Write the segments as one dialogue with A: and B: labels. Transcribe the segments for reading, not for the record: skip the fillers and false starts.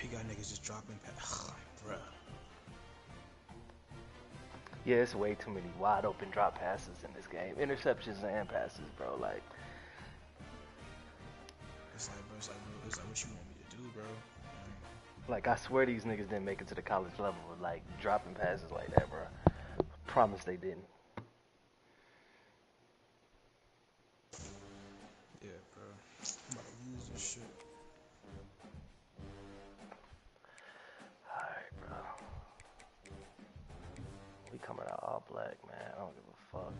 A: You got niggas just dropping bruh.
B: Yeah, it's way too many wide open drop passes in this game. Interceptions and passes, bro. Like,
A: It's like what you want me to do, bro?
B: I swear these niggas didn't make it to the college level with like dropping passes like that, bro. Promise they didn't.
A: Yeah, bro. I'm about to lose this shit.
B: Alright, bro. We coming out all black, man. I don't give a fuck.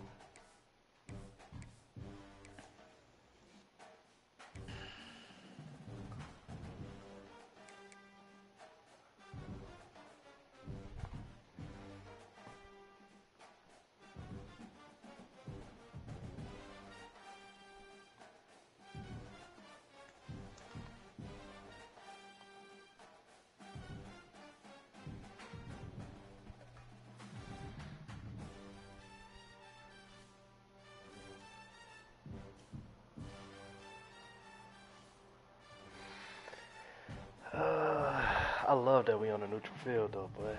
B: I love that we on a neutral field, though, boy.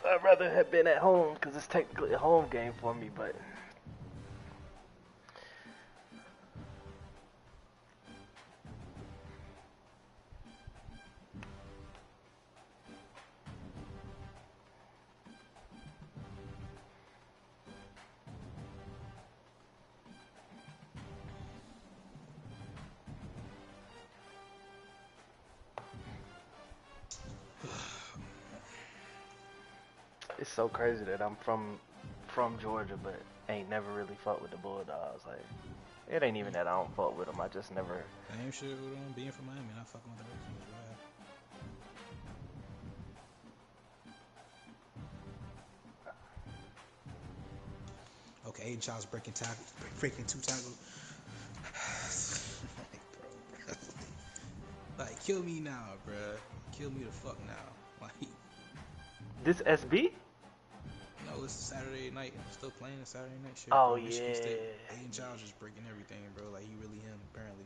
B: I'd rather have been at home because it's technically a home game for me, but it's so crazy that I'm from Georgia, but ain't never really fucked with the Bulldogs. Like, it ain't even that I don't fuck with them. I just never.
A: Same shit with them being from Miami, not fucking with the Hurricanes, bro. Okay, Aiden Child's breaking two tackles. Like, kill me now, bruh. Kill me the fuck now. Like,
B: This SB?
A: no, it's Saturday night. I'm still playing the Saturday night shit.
B: Oh,
A: Bro. Michigan
B: yeah.
A: State. Aiden Child's just breaking everything, bro. Like, he really him, apparently.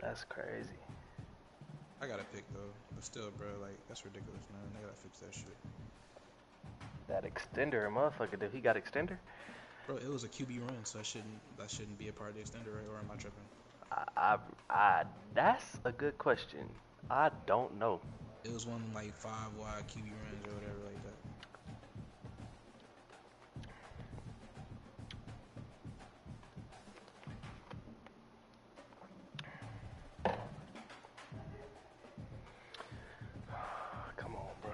B: That's crazy.
A: I got a pick though, but still, bro, like that's ridiculous, man. They gotta fix that shit.
B: That extender, motherfucker. Did he got extender?
A: Bro, it was a QB run, so that shouldn't be a part of the extender, right? Or am I tripping?
B: That's a good question. I don't know.
A: It was one like 5 wide QB runs or whatever like that.
B: Come on, bro.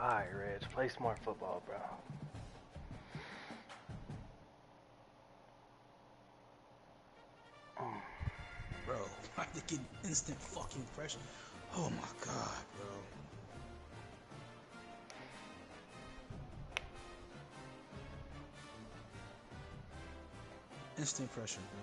B: Alright, Reg. Play smart football, bro.
A: Bro, why they get instant fucking pressure? Oh my god, bro. Instant pressure, bro.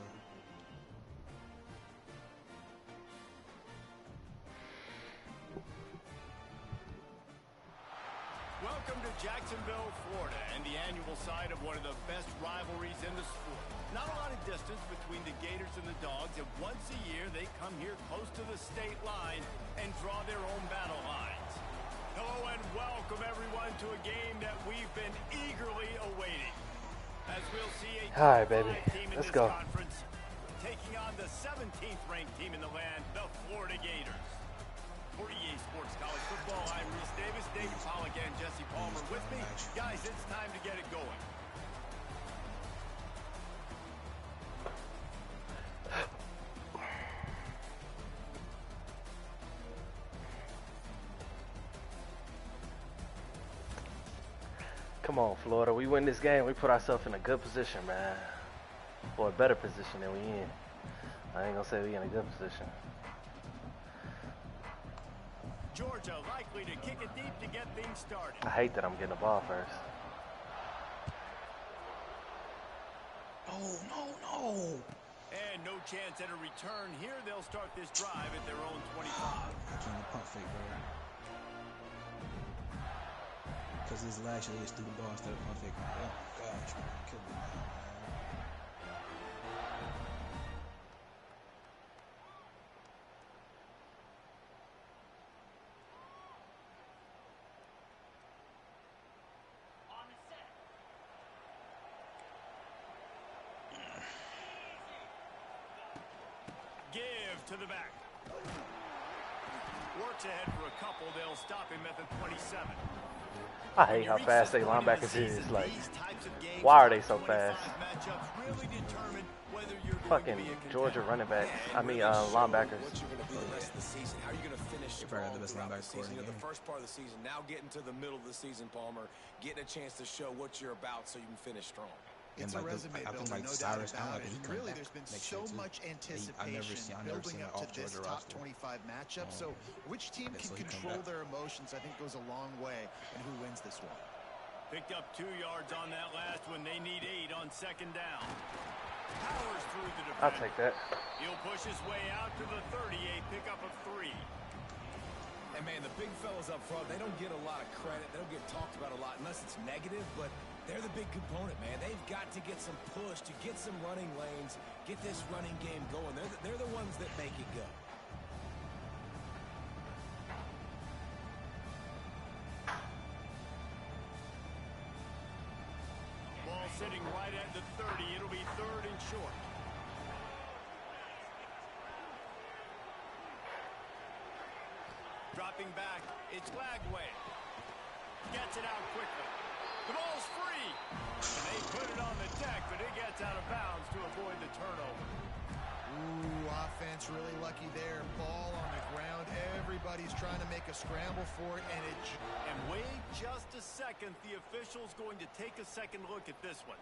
C: Welcome to Jacksonville, Florida, and the annual site of one of the best rivalries in the sport. Not a lot of distance between the Gators and the Dogs, and once a year they come here close to the state line and draw their own battle lines. Hello and welcome everyone to a game that we've been eagerly awaiting. As we'll see a
B: All right, baby.
C: team in
B: Let's
C: this
B: go.
C: conference taking on the 17th ranked team in the land, the Florida Gators. For EA Sports College Football, I'm Reese Davis, David Pollock, and Jesse Palmer with me. Guys, it's time to get it going.
B: Come on, Florida. We win this game. We put ourselves in a good position, man. Or a better position than we in. I ain't gonna say we in a good position.
C: Georgia likely to kick it deep to get things started.
B: I hate that I'm getting the ball first.
A: No.
C: And no chance at a return here. They'll start this drive at their own 25.
A: I can't pump fake, bro. Because this last year, they just threw the ball instead of pump fake. Oh, God, you're trying to kill me now, man.
C: Give to the back. Works ahead for a couple. They'll stop him at the 27.
B: I hate how fast they linebackers is. Like, why are they so fast? Fucking Georgia running back. I mean, linebackers.
D: What you're going to be the rest of the season. How are you going to finish
A: Probably the best linebacker
D: season?
A: in the
D: The first part of the season. Now getting to the middle of the season, Palmer. Getting a chance to show what you're about so you can finish strong.
E: It's a resume builder, no doubt about it. And really, there's been so much anticipation building up to this top 25 matchup. So which team can control their emotions, I think, goes a long way in who wins this one.
C: Picked up 2 yards on that last one. They need 8 on second down. Powers through the defense.
B: I'll take that.
C: He'll push his way out to the 38, pick up a 3.
D: And man, the big fellas up front, they don't get a lot of credit. They don't get talked about a lot unless it's negative, but they're the big component, man. They've got to get some push, to get some running lanes, get this running game going. They're the ones that make it go.
C: Ball sitting right at the 30. It'll be 3rd and short. Dropping back, it's Lagway. Gets it out quickly. The ball's free. And they put it on the deck, but it gets out of bounds to avoid the turnover.
E: Ooh, offense really lucky there. Ball on the ground. Everybody's trying to make a scramble for it, and
C: And wait just a second. The official's going to take a second look at this one.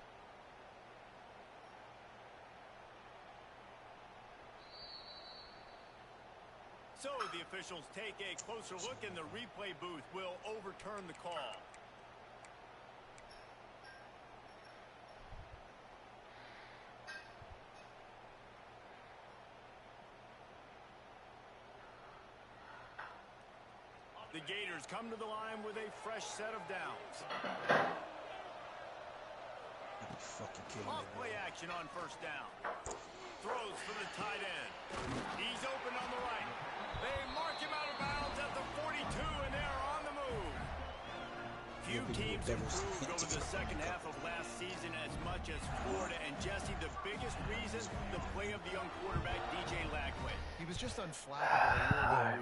C: So the officials take a closer look, and the replay booth will overturn the call. The Gators come to the line with a fresh set of downs.
A: Fucking kidding me,
C: Off
A: bro.
C: play action on first down. Throws for the tight end. He's open on the right. They mark him out of bounds at the 42, and they're on the move. Few teams improved over the second half of last season as much as Florida. And Jesse, the biggest reason, the play of the young quarterback, DJ Lagway.
E: he was just unflappable.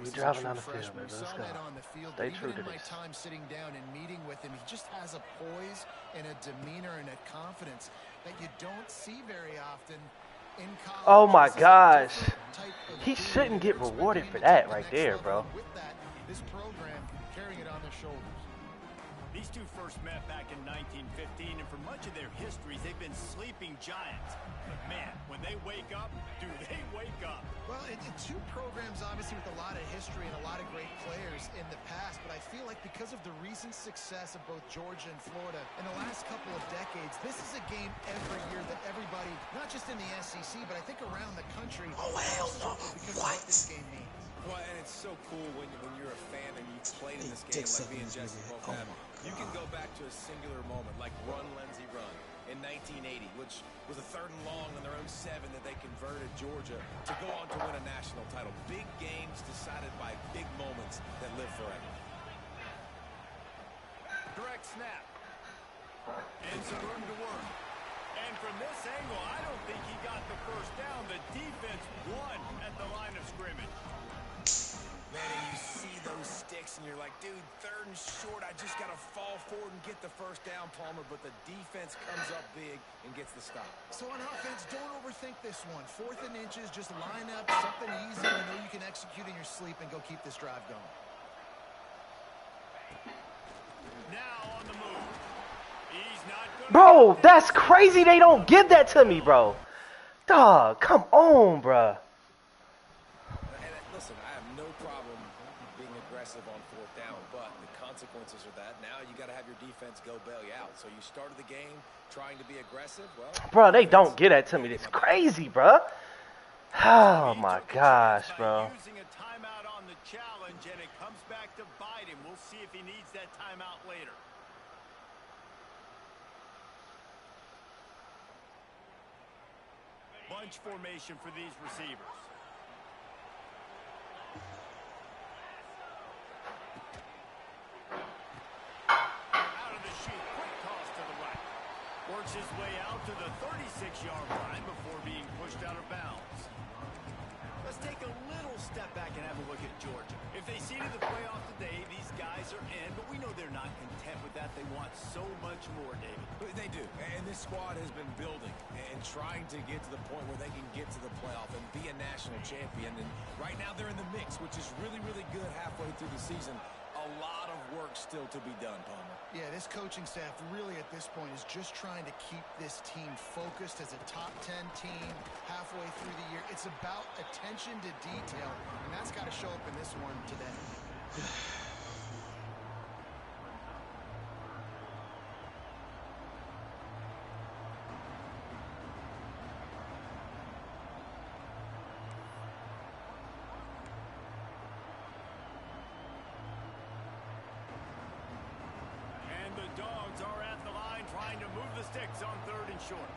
B: You're driving on the field, man. Let's
E: Saw
B: go.
E: that on the field.
B: Stay
E: But
B: true
E: even
B: to
E: in my
B: this.
E: time sitting down and meeting with him, he just has a poise and a demeanor and a confidence that you don't see very often in college.
B: Oh my
E: This is a
B: gosh.
E: different type of
B: He
E: team.
B: shouldn't get
E: Looks
B: rewarded
E: to
B: for
E: be
B: that
E: taking the
B: right
E: next
B: there,
E: level.
B: bro.
E: With that, this program carrying it on their shoulders.
C: These two first met back in 1915, and for much of their histories, they've been sleeping giants. But man, when they wake up, do they wake up?
E: Well, two programs obviously with a lot of history and a lot of great players in the past, but I feel like because of the recent success of both Georgia and Florida in the last couple of decades, this is a game every year that everybody, not just in the SEC, but I think around the country,
A: hell no.
E: because
A: What?
E: of what this game means.
D: Well, and it's so cool when you're a fan and you've played in this game
A: Dick
D: like me and
A: sucking
D: Jesse
A: this
D: both
A: nigga.
D: have.
A: Oh my
D: You can
A: God.
D: go back to a singular moment like Run, Lindsey, Run in 1980, which was a 3rd and long on their own 7 that they converted Georgia to go on to win a national title. Big games decided by big moments that live forever.
C: Direct snap. And some room to work. And from this angle, I don't think he got the first down. The defense won at the line of scrimmage.
D: Man, and you see those sticks and you're like, dude, 3rd and short, I just got to fall forward and get the first down, Palmer, but the defense comes up big and gets the stop.
E: So on offense, don't overthink this one. 4th and inches, just line up, something easy. You know you can execute in your sleep and go keep this drive going.
C: Now on the move. He's not going
B: Bro, that's crazy. They don't give that to me, bro. Dog, come on, bro.
D: And listen, I have no problem being aggressive aggressive on 4th down, but the consequences are that now you got to have your defense go bail you out. So you started the game trying to be aggressive. Well,
B: bro, they don't get that to me. It's crazy, bro. Oh my gosh, bro.
C: Using a timeout on the challenge, and it comes back to bite him. We'll see if he needs that timeout later. Bunch formation for these receivers. Out of the chute, quick toss to the right. Works his way out to the 36-yard line before being pushed out of bounds. Let's take a little step back and have a look at Georgia. If they seeded the playoff today, these guys are in, but we know they're not content with that. They want so much more, David.
D: They do, and this squad has been building and trying to get to the point where they can get to the playoff and be a national champion. And right now they're in the mix, which is really, really good halfway through the season. A lot of work still to be done, Palmer.
E: Yeah, this coaching staff really at this point is just trying to keep this team focused as a top 10 team halfway through the year. It's about attention to detail, and that's got to show up in this one today.
C: Dogs are at the line trying to move the sticks on 3rd and short.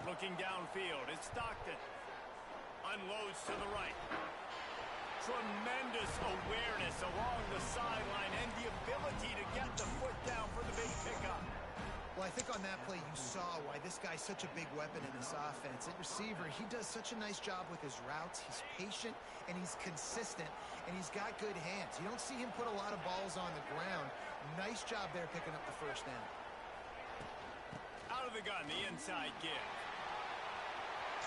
C: Looking downfield, it's Stockton. Unloads to the right. Tremendous awareness along the sideline and the ability to get the foot down for the big pickup.
E: Well, I think on that play you saw why this guy's such a big weapon in this offense. At receiver, he does such a nice job with his routes. He's patient, and he's consistent, and he's got good hands. You don't see him put a lot of balls on the ground. Nice job there picking up the first down.
C: Out of the gun, the inside give.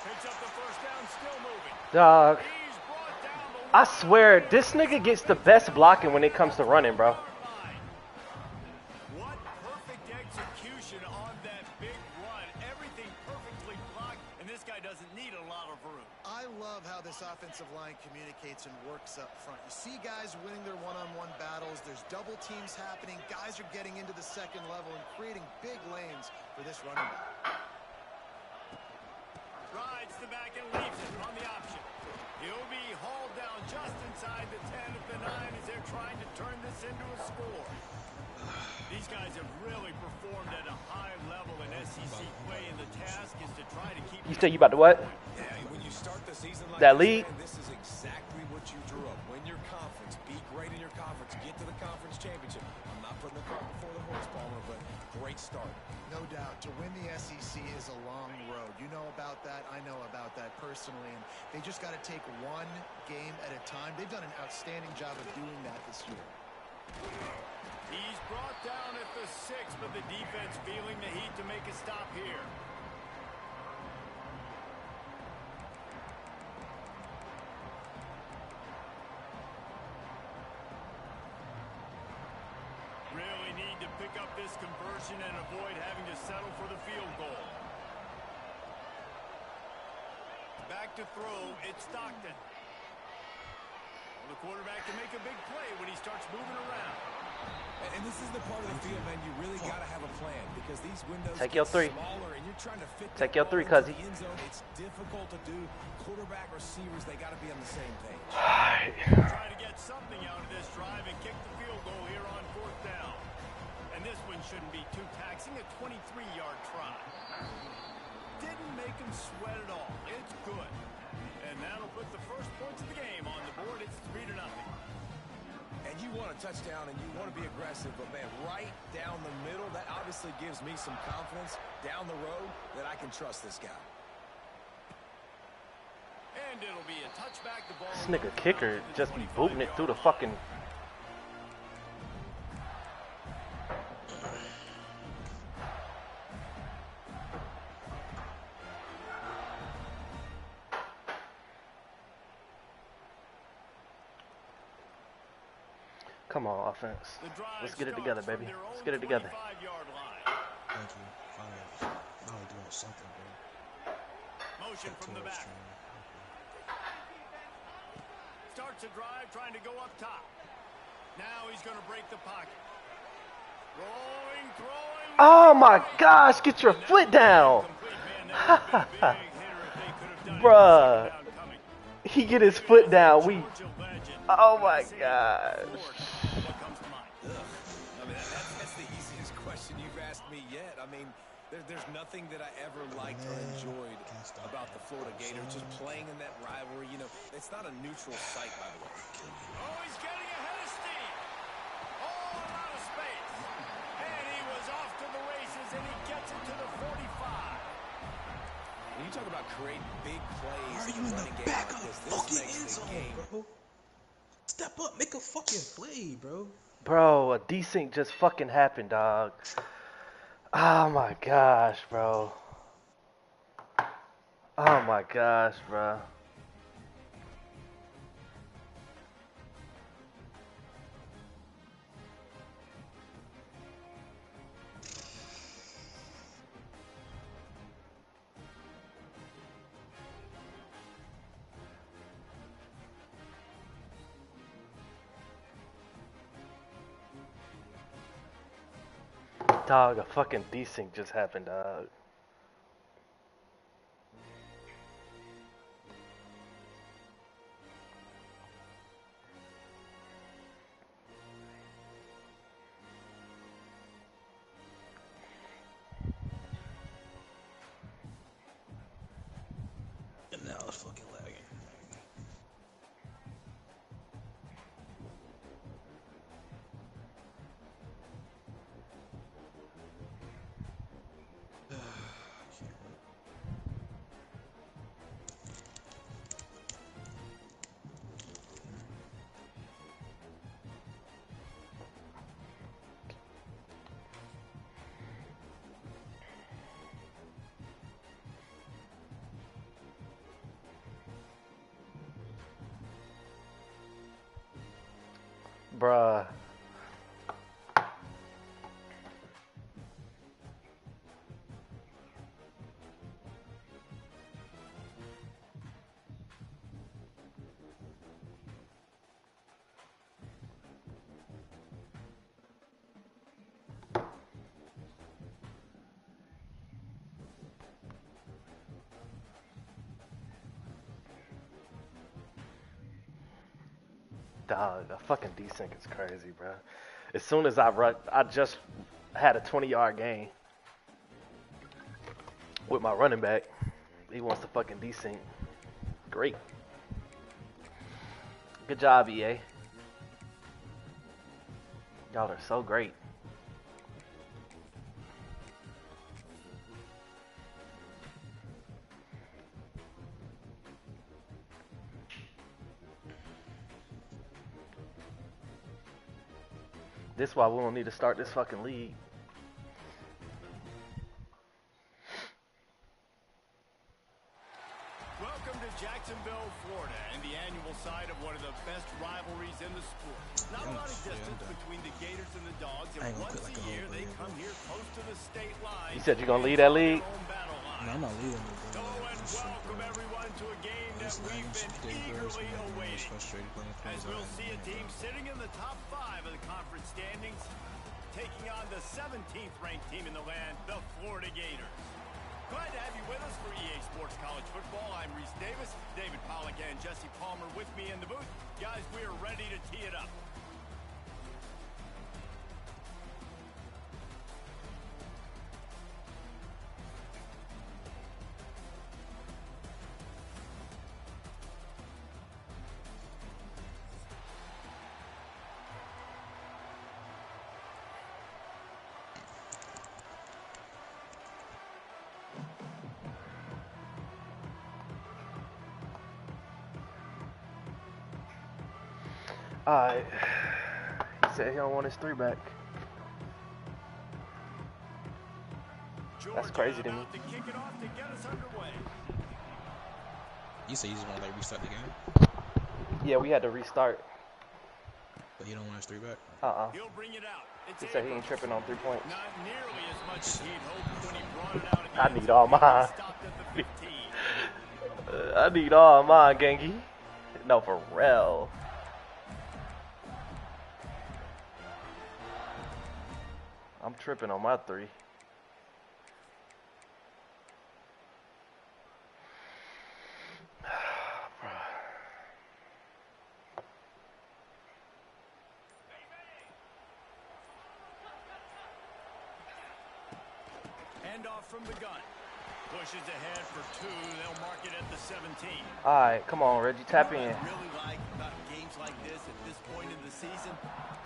C: Picks up the first down, still moving.
B: Dog.
C: He's brought down the
B: I swear, this nigga gets the best blocking when it comes to running, bro.
C: What perfect execution on that big run. Everything perfectly blocked, and this guy doesn't need a lot of room.
E: I love how this offensive line communicates and works up front. You see guys winning their one-on-one battles. There's double teams happening. Guys are getting into the second level and creating big lanes for this running back.
C: Rides the back and leaves it on the option. He'll be hauled down just inside the 10 of the 9 as they're trying to turn this into a score. These guys have really performed at a high level in SEC play, and the task is to try to keep...
B: You say you about to what?
D: Yeah, when you start the season like
B: That
D: this,
B: lead?
D: man, this is exactly what you drew up. Win your conference, be great in your conference, get to the conference championship. I'm not putting the cart before the horse, Palmer, but great start.
E: No doubt. To win the SEC is a long road. You know about that. I know about that personally. And they just got to take one game at a time. They've done an outstanding job of doing that this year.
C: He's brought down at the 6, but the defense feeling the heat to make a stop here. Really need to pick up this conversion and avoid having to settle for the field goal. Back to throw, it's Stockton. The quarterback can make a big play when he starts moving around.
D: And this is the part of the field, man, you really got to have a plan because these windows
B: Take your
D: get
B: 3.
D: smaller and you're trying to fit
B: Take
D: the
B: your
D: ball
B: 3,
D: into
B: cuzzy.
D: the end zone. It's difficult to do. Quarterback, receivers, they got to be on the same page.
B: Alright.
C: Try to get something out of this drive and kick the field goal here on 4th down. And this one shouldn't be too taxing, a 23-yard try. Didn't make him sweat at all. It's good. And that'll put the first points of the game on the board. It's 3-0.
D: And you want a touchdown and you want to be aggressive, but, man, right down the middle, that obviously gives me some confidence down the road that I can trust this guy.
C: And it'll be a touchback. The ball
B: This nigga kicker just be booting it through the fucking... Come on, offense. Let's get it together, baby. Let's get it together.
A: Thank you. Finally doing something, bro.
C: Motion from the back. starts a drive trying to go up top. Now he's going to break the pocket. Rolling, throwing.
B: Oh my gosh, get your foot down. Bruh. He get his foot down. Oh my gosh.
D: I mean, that's the easiest question you've asked me yet. I mean, there's nothing that I ever liked or enjoyed about the Florida Gators. Just playing in that rivalry, you know, it's not a neutral site, by the way.
C: Oh, he's getting ahead of steam. Oh, a lot of space. And he was off to the races, and he gets it to the 45.
D: When you talk about creating big plays,
A: Why are you in the back of the fucking end zone, bro? Step up, make a fucking play, bro.
B: Bro, a desync just fucking happened, dog. Oh my gosh, bro. Oh my gosh, bro. Dog, a fucking desync just happened, dog.
A: And now it's fucking lagging.
B: Bruh. Dog, a fucking desync is crazy, bro. As soon as I just had a 20-yard gain with my running back. He wants to fucking desync. Great. Good job, EA. Y'all are so great. This is why we don't need to start this fucking league.
C: Welcome to Jacksonville, Florida, and the annual site of one of the best rivalries in the sport. Not a lot of distance between the Gators and the Dogs, and once a year they come here close to the state line.
B: You said you're gonna lead that league?
A: No, I'm not leading it, bro.
C: Oh, and welcome everyone to a game that we've been eagerly awaiting. As we'll see a team sitting in the top 5 of the conference standings, taking on the 17th ranked team in the land, the Florida Gators. Glad to have you with us for EA Sports College Football. I'm Reese Davis, David Pollack and Jesse Palmer with me in the booth. Guys, we are ready to tee it up.
B: Alright. He said he don't want his 3 back. That's crazy to me.
A: You say you just want to like restart the game?
B: Yeah, we had to restart.
A: But you don't want his 3 back?
C: He'll bring it out.
B: He said he ain't tripping on 3 points.
C: Not nearly as much as he'd hoped when he brought it out
B: I
C: against
B: need all mine.
C: stopped at the 15.
B: I need all mine, Genki. No, for real. I'm tripping on my three.
C: Handoff from the gun. Pushes ahead for two. They'll mark it at the 17.
B: All right, come on, Reggie, tap in.
C: What I really like about games like this at this point in the season,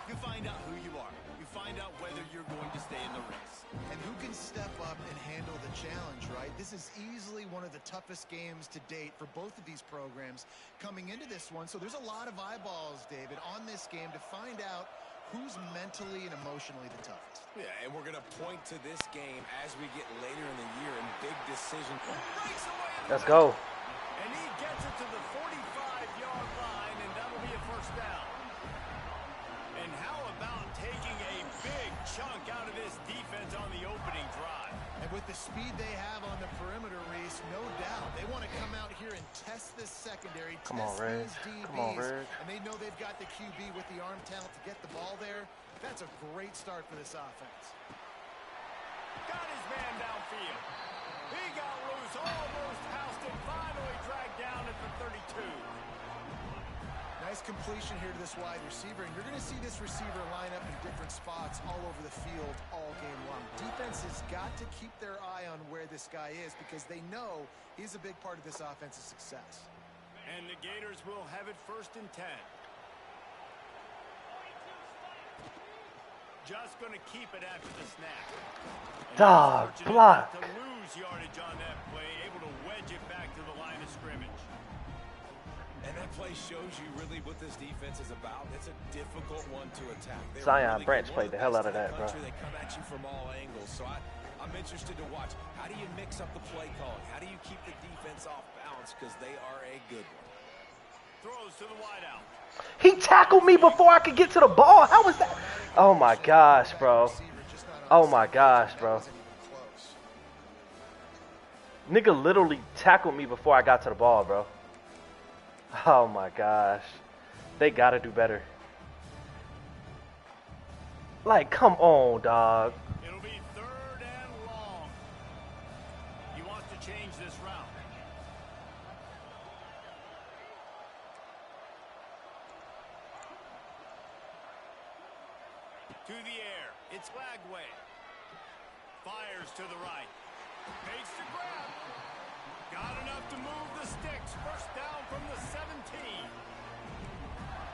C: you find out who you are. You find out whether you're going to stay in the race.
E: And who can step up and handle the challenge, right? This is easily one of the toughest games to date for both of these programs coming into this one. So there's a lot of eyeballs, David, on this game to find out who's mentally and emotionally the toughest.
D: Yeah, and we're going to point to this game as we get later in the year in big decisions.
B: Let's go.
C: And he gets it to the 45-yard line, and that'll be a first down. And how about taking a big chunk out of this defense on the opening drive?
E: And with the speed they have on the perimeter, Reese, no doubt, they want to come out here and test this secondary,
B: Come on,
E: test
B: Reg.
E: these DBs,
B: Come on, Reg.
E: and they know they've got the QB with the arm talent to get the ball there. That's a great start for this offense.
C: Got his man downfield. He got loose, almost housed it, finally dragged down at the 32.
E: Nice completion here to this wide receiver, and you're going to see this receiver line up in different spots all over the field all game long. Defense has got to keep their eye on where this guy is because they know he's a big part of this offense's success.
C: And the Gators will have it 1st and 10. Just going to keep it after the snap.
B: Dog, block.
C: To lose yardage on that play, able to wedge it back to the line of scrimmage.
D: And that play shows you really what this defense is about. It's a difficult one to attack.
B: Zion Branch played the hell out of that, bro.
D: They come at you from all angles. So I'm interested to watch. How do you mix up the play calling? How do you keep the defense off balance? Because they are a good one.
C: Throws to the wideout.
B: He tackled me before I could get to the ball. How was that? Oh my gosh, bro. Oh my gosh, bro. Nigga literally tackled me before I got to the ball, bro. Oh my gosh. They gotta do better. Like, come on, dog.
C: It'll be 3rd and long. He wants to change this route. To the air. It's Lagway. Fires to the right. Makes the grab. Got enough to move the sticks. First down from the 17.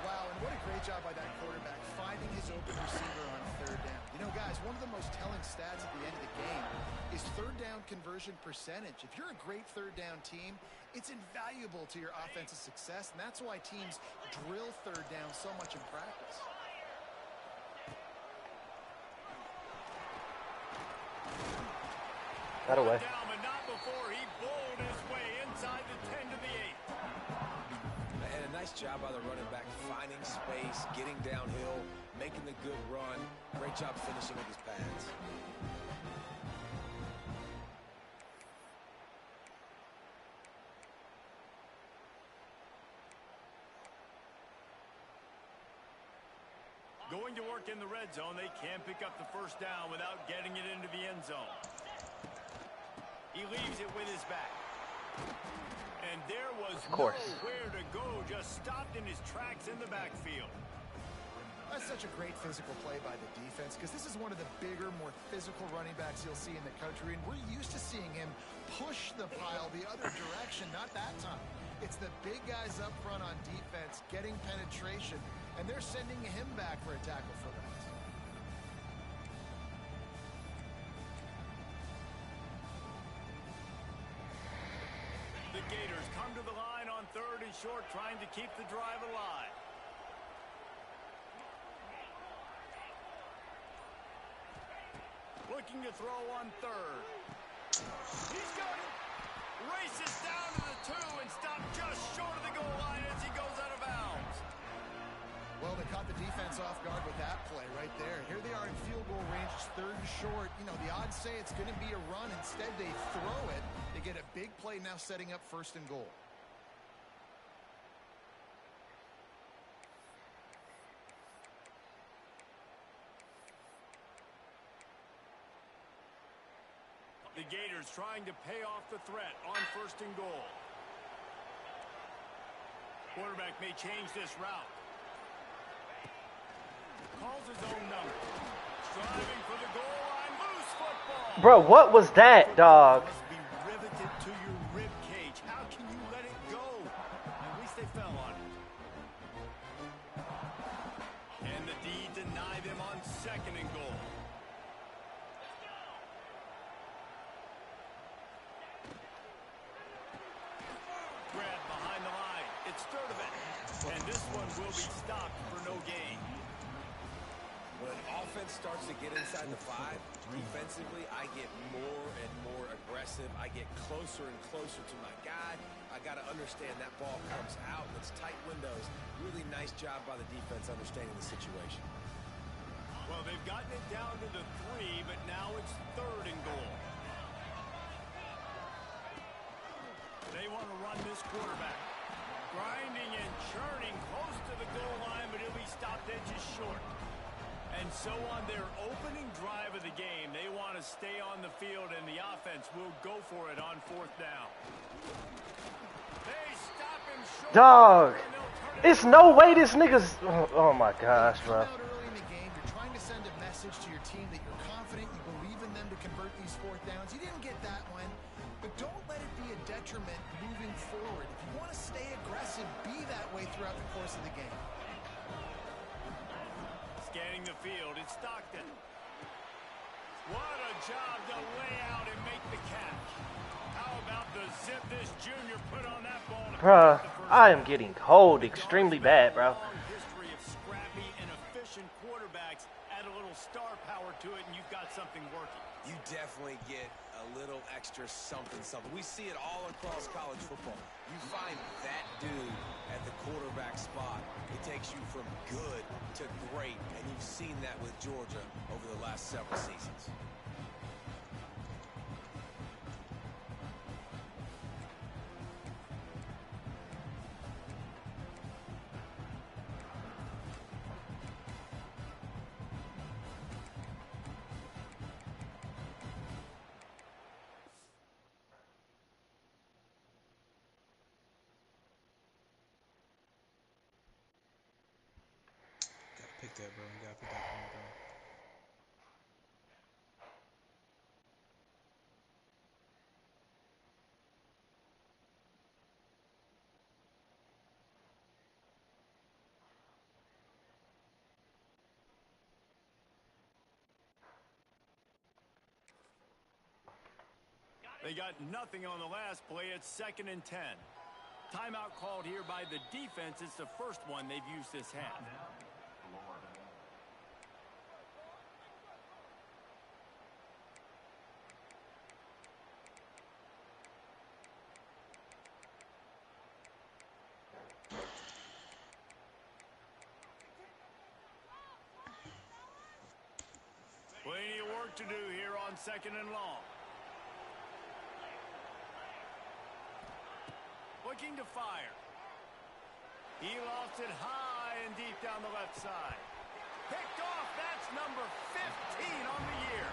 E: Wow, and what a great job by that quarterback finding his open receiver on 3rd down. You know, guys, one of the most telling stats at the end of the game is 3rd down conversion percentage. If you're a great 3rd down team, it's invaluable to your offensive success, and that's why teams drill 3rd down so much in practice.
B: That away.
C: Down, but not before he bowled his way inside the 10 to the 8.
D: And a nice job by the running back, finding space, getting downhill, making the good run. Great job finishing with his pads.
C: Going to work in the red zone. They can't pick up the first down without getting it into the end zone. He leaves it with his back. And there was nowhere to go. Just stopped in his tracks in the backfield.
E: That's such a great physical play by the defense because this is one of the bigger, more physical running backs you'll see in the country, and we're used to seeing him push the pile the other direction, not that time. It's the big guys up front on defense getting penetration, and they're sending him back for a tackle for that.
C: The Gators come to the line on 3rd and short, trying to keep the drive alive. Looking to throw on 3rd. He's got it. Races down to the 2 and stopped just short of the goal line as he goes out of bounds.
E: Well, they caught the defense off guard with that play right there. Here they are in field goal range, 3rd and short. You know, the odds say it's going to be a run. Instead, they throw it. They get a big play now setting up 1st and goal.
C: The Gators trying to pay off the threat on 1st and goal. Quarterback may change this route. Calls his own number. Striving for the goal line. Loose football.
B: Bro, what was that, dog?
C: Must be riveted to your rib cage. How can you let it go? At least they fell on it. And the D deny them on 2nd and goal. Grab behind the line. It's Sturdivant. And this one will be stopped for no gain.
D: When offense starts to get inside the 5, defensively, I get more and more aggressive. I get closer and closer to my guy. I got to understand that ball comes out. It's tight windows. Really nice job by the defense understanding the situation.
C: Well, they've gotten it down to the 3, but now it's 3rd and goal. They want to run this quarterback. Grinding and churning close to the goal line, but he'll be stopped edges short. And so on their opening drive of the game, they want to stay on the field, and the offense will go for it on 4th down. They stop him short.
B: Dog, it's no way this nigga's... Oh my gosh, bro.
E: Out early in the game, you're trying to send a message to your team that you're confident, you believe in them to convert these 4th downs. You didn't get that one, but don't let it be a detriment moving forward. If you want to stay aggressive, be that way throughout the course of the game.
C: Scanning the field, it's Stockton. What a job to lay out and make the catch. How about the zip this junior put on that ball?
B: Bruh, I am getting cold extremely bad, bro.
C: Long history of scrappy and efficient quarterbacks. Add a little star power to it, and you've got something working.
D: You definitely get a little extra something. We see it all across college football. You find that dude at the quarterback spot. It takes you from good to great, and you've seen that with Georgia over the last several seasons.
A: Pick that, bro. You gotta pick that corner, bro.
C: They got nothing on the last play. It's 2nd and 10. Timeout called here by the defense. It's the first one they've used this half. Plenty of work to do here on 2nd and long. Looking to fire. He lost it high and deep down the left side. Picked off. That's number 15 on the year.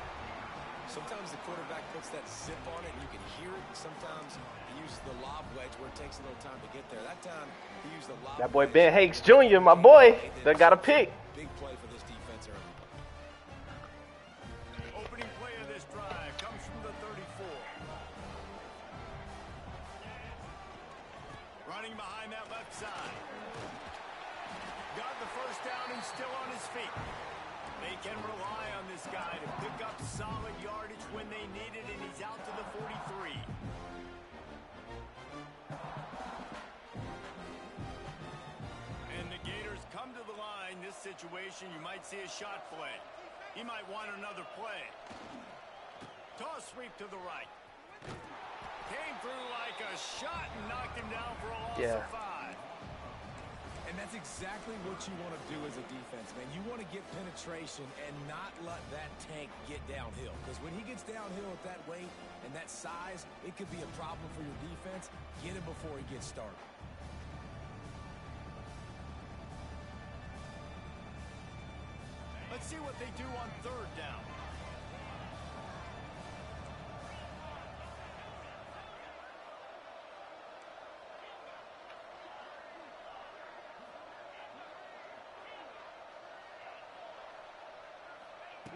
D: Sometimes the quarterback puts that zip on it and you can hear it. Sometimes he uses the lob wedge where it takes a little time to get there. That time he used the lob
B: That boy
D: wedge.
B: Ben Hakes Jr., my boy, that got a pick.
D: Big play for this defense early.
C: Opening play of this drive comes from the 34. Running behind that left side. Got the first down and still on his feet. They can rely on this guy to pick up solid yardage when they need it, and he's out to the 43. And the Gators come to the line. This situation, you might see a shot play. He might want another play. Toss sweep to the right. Came through like a shot and knocked him down for a loss of 5.
D: And that's exactly what you want to do as a defense, man. You want to get penetration and not let that tank get downhill. Because when he gets downhill at that weight and that size, it could be a problem for your defense. Get him before he gets started. Let's see what they do on 3rd down.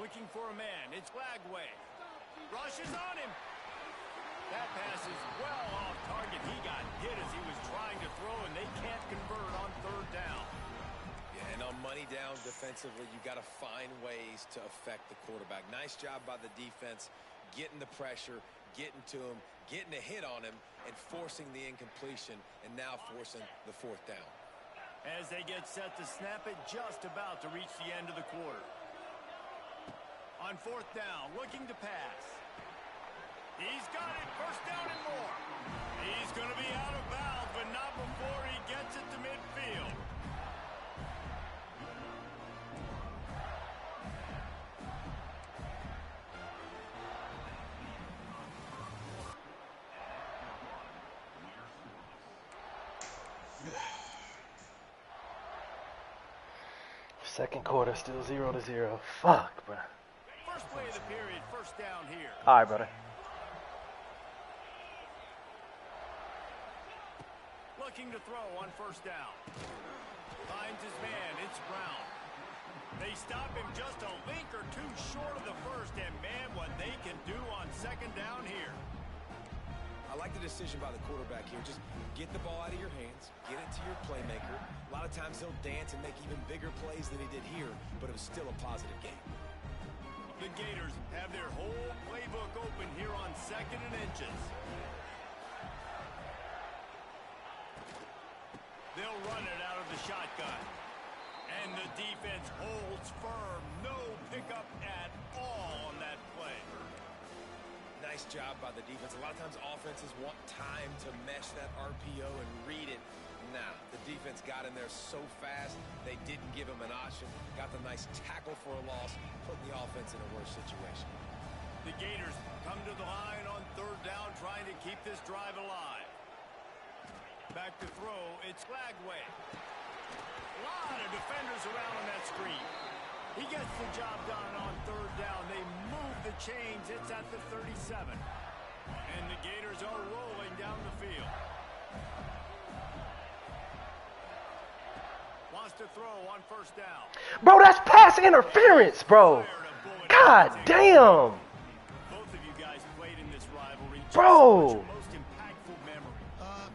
C: Looking for a man. It's Lagway. Rushes on him. That pass is well off target. He got hit as he was trying to throw, and they can't convert on third down.
D: Yeah, and on money down defensively, you got to find ways to affect the quarterback. Nice job by the defense, getting the pressure, getting to him, getting a hit on him, and forcing the incompletion, and now forcing the fourth down.
C: As they get set to snap it, just about to reach the end of the quarter. On fourth down, looking to pass. He's got it, first down and more. He's going to be out of bounds, but not before he gets it to midfield.
B: Second quarter, still 0-0. Fuck, bro.
C: First play of the period, first down here.
B: All right, brother.
C: Looking to throw on first down. Finds his man, it's Brown. They stop him just a link or two short of the first, and man, what they can do on second down here.
D: I like the decision by the quarterback here. Just get the ball out of your hands, get it to your playmaker. A lot of times he'll dance and make even bigger plays than he did here, but it was still a positive game.
C: The Gators have their whole playbook open here on second and inches. They'll run it out of the shotgun. And the defense holds firm. No pickup at all on that play.
D: Nice job by the defense. A lot of times offenses want time to mesh that RPO and read it. Nah, the defense got in there so fast, they didn't give him an option. Got the nice tackle for a loss, putting the offense in a worse situation.
C: The Gators come to the line on third down, trying to keep this drive alive. Back to throw, it's Lagway. A lot of defenders around on that screen. He gets the job done on third down. They move the chains. It's at the 37. And the Gators are rolling down the field. Wants to throw on first down.
B: Bro, that's pass interference, bro. God damn.
C: Both of you guys played in this rivalry.
B: Bro.
C: What's your most impactful memory?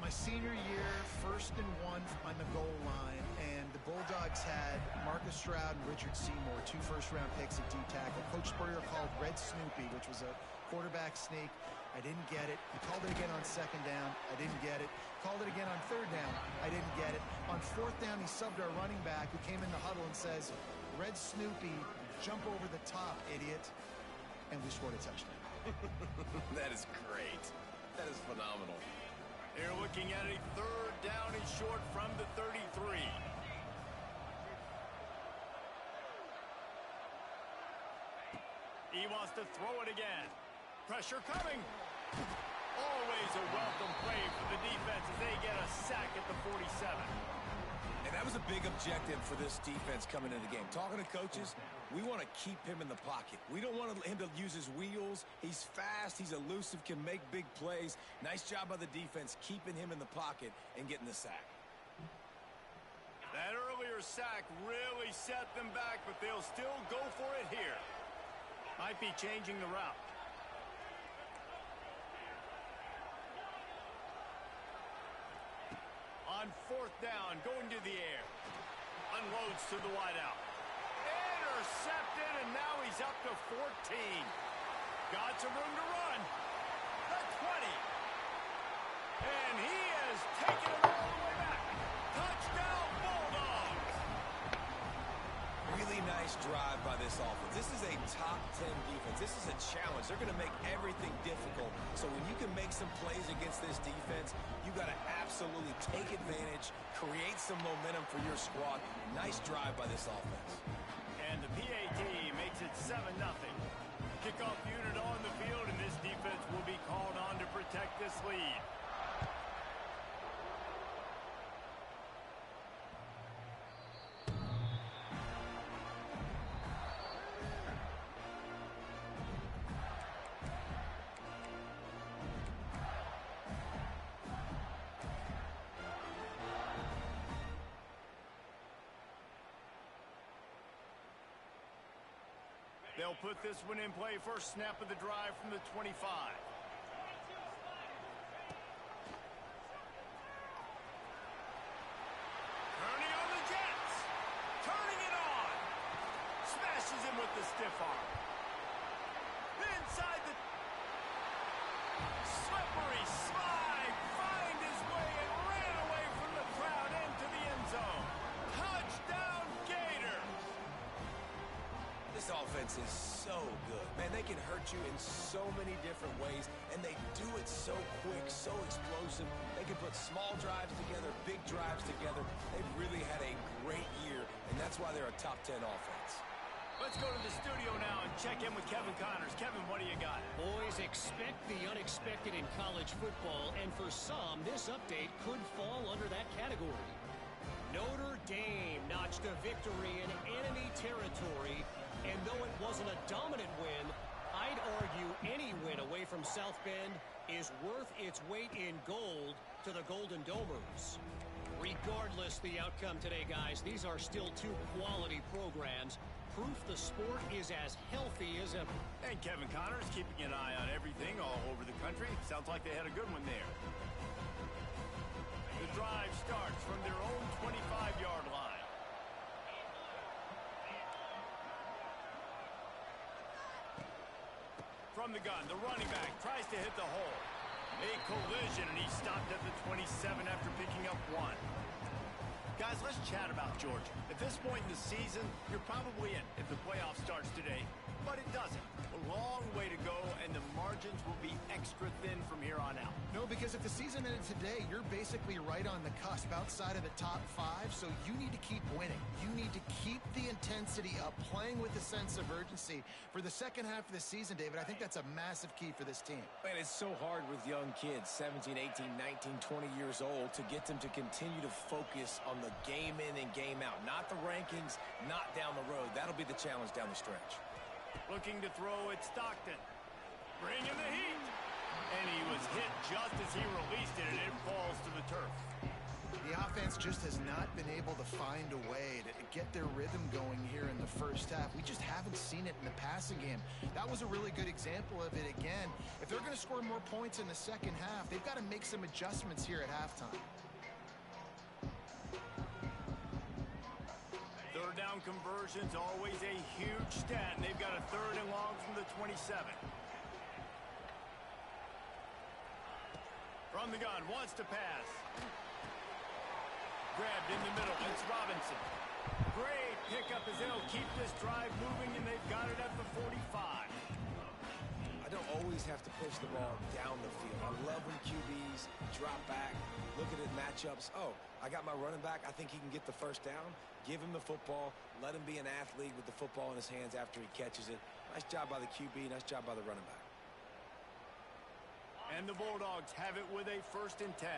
E: My senior year, 1st and 1 on the goal line, and the Bulldogs had Marcus Stroud and Richard Seymour, 2 first-round picks at D-tackle. Coach Spurrier called Red Snoopy, which was a quarterback sneak. I didn't get it. He called it again on second down. I didn't get it. Called it again on third down. I didn't get it. On fourth down, he subbed our running back, who came in the huddle and says, Red Snoopy, jump over the top, idiot. And we scored a touchdown.
D: That is great. That is phenomenal.
C: They're looking at a third down and short from the 33. He wants to throw it again. Pressure coming. Always a welcome play for the defense as they get a sack at the 47.
D: And that was a big objective for this defense coming into the game. Talking to coaches, we want to keep him in the pocket. We don't want him to use his wheels. He's fast. He's elusive, can make big plays. Nice job by the defense keeping him in the pocket and getting the sack.
C: That earlier sack really set them back, but they'll still go for it here. Might be changing the route. On fourth down, going to the air. Unloads to the wideout. Intercepted, and now he's up to 14. Got some room to run. The 20. And he has taken it all the way back. Touchdown, Bulldogs.
D: Really nice drive by this offense. This is a top 10 defense. This is a challenge. They're going to make everything difficult. So when you can make some plays against this defense, you got to absolutely take advantage, create some momentum for your squad. Nice drive by this offense.
C: And the PAT makes it 7-0. Kickoff unit on the field, and this defense will be called on to protect this lead. They'll put this one in play. First snap of the drive from the 25. Turning on the Jets. Turning it on. Smashes him with the stiff arm. Inside the slippery slide. Find his way and ran away from the crowd into the end zone. Touchdown Gators.
D: This offense is so good. Man, they can hurt you in so many different ways, and they do it so quick, so explosive. They can put small drives together, big drives together. They've really had a great year, and that's why they're a top 10 offense.
C: Let's go to the studio now and check in with Kevin Connors. Kevin, what do you got?
F: Boys, expect the unexpected in college football, and for some, this update could fall under that category. Notre Dame notched a victory in enemy territory, and though it wasn't a dominant win, I'd argue any win away from South Bend is worth its weight in gold to the Golden Domers. Regardless the outcome today, guys, these are still two quality programs. Proof the sport is as healthy as ever.
C: And Kevin Connors keeping an eye on everything all over the country. Sounds like they had a good one there. The drive starts from their own 25-yard line. From the gun, the running back tries to hit the hole. A collision, and he stopped at the 27 after picking up one. Guys, let's chat about Georgia. At this point in the season, you're probably in if the playoff starts today, but it doesn't. A long way to go, and the margins will be extra thin from here on out.
E: No, because if the season ended today, you're basically right on the cusp outside of the top 5, so you need to keep winning. You need to keep the intensity up, playing with a sense of urgency. For the second half of the season, David, I think that's a massive key for this team.
D: Man, it's so hard with young kids, 17, 18, 19, 20 years old, to get them to continue to focus on the game in and game out. Not the rankings, not down the road. That'll be the challenge down the stretch.
C: Looking to throw at Stockton. Bringing the heat. And he was hit just as he released it, and it falls to the turf.
E: The offense just has not been able to find a way to get their rhythm going here in the first half. We just haven't seen it in the passing game. That was a really good example of it again. If they're going to score more points in the second half, they've got to make some adjustments here at halftime.
C: Third down conversions, always a huge stat, and they've got a 3rd and long from the 27. From the gun, wants to pass. Grabbed in the middle, it's Robinson. Great pickup as they'll keep this drive moving, and they've got it at the 45.
D: I don't always have to push the ball down the field. I love when QBs drop back, look at it matchups. Oh, I got my running back. I think he can get the first down. Give him the football. Let him be an athlete with the football in his hands after he catches it. Nice job by the QB. Nice job by the running back.
C: And the Bulldogs have it with a 1st and 10.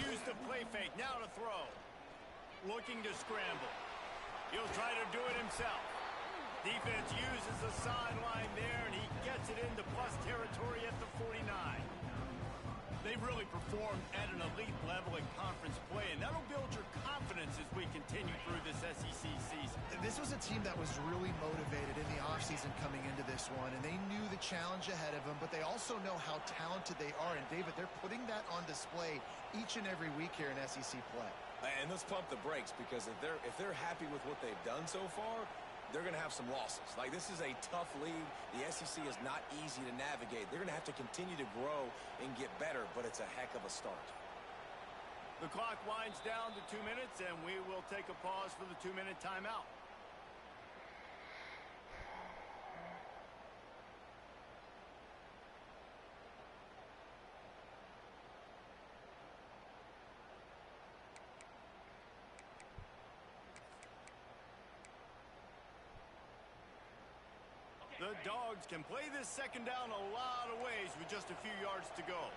C: Use the play fake. Now to throw. Looking to scramble. He'll try to do it himself. Defense uses the sideline there, and he gets it into plus territory at the 49. They've really performed at an elite level in conference play, and that'll build your confidence as we continue through this SEC season.
E: This was a team that was really motivated in the offseason coming into this one, and they knew the challenge ahead of them, but they also know how talented they are. And, David, they're putting that on display each and every week here in SEC play.
D: And let's pump the brakes, because if they're happy with what they've done so far, they're going to have some losses. Like, this is a tough league. The SEC is not easy to navigate. They're going to have to continue to grow and get better, but it's a heck of a start.
C: The clock winds down to 2 minutes, and we will take a pause for the 2-minute timeout. The Dogs can play this second down a lot of ways with just a few yards to go.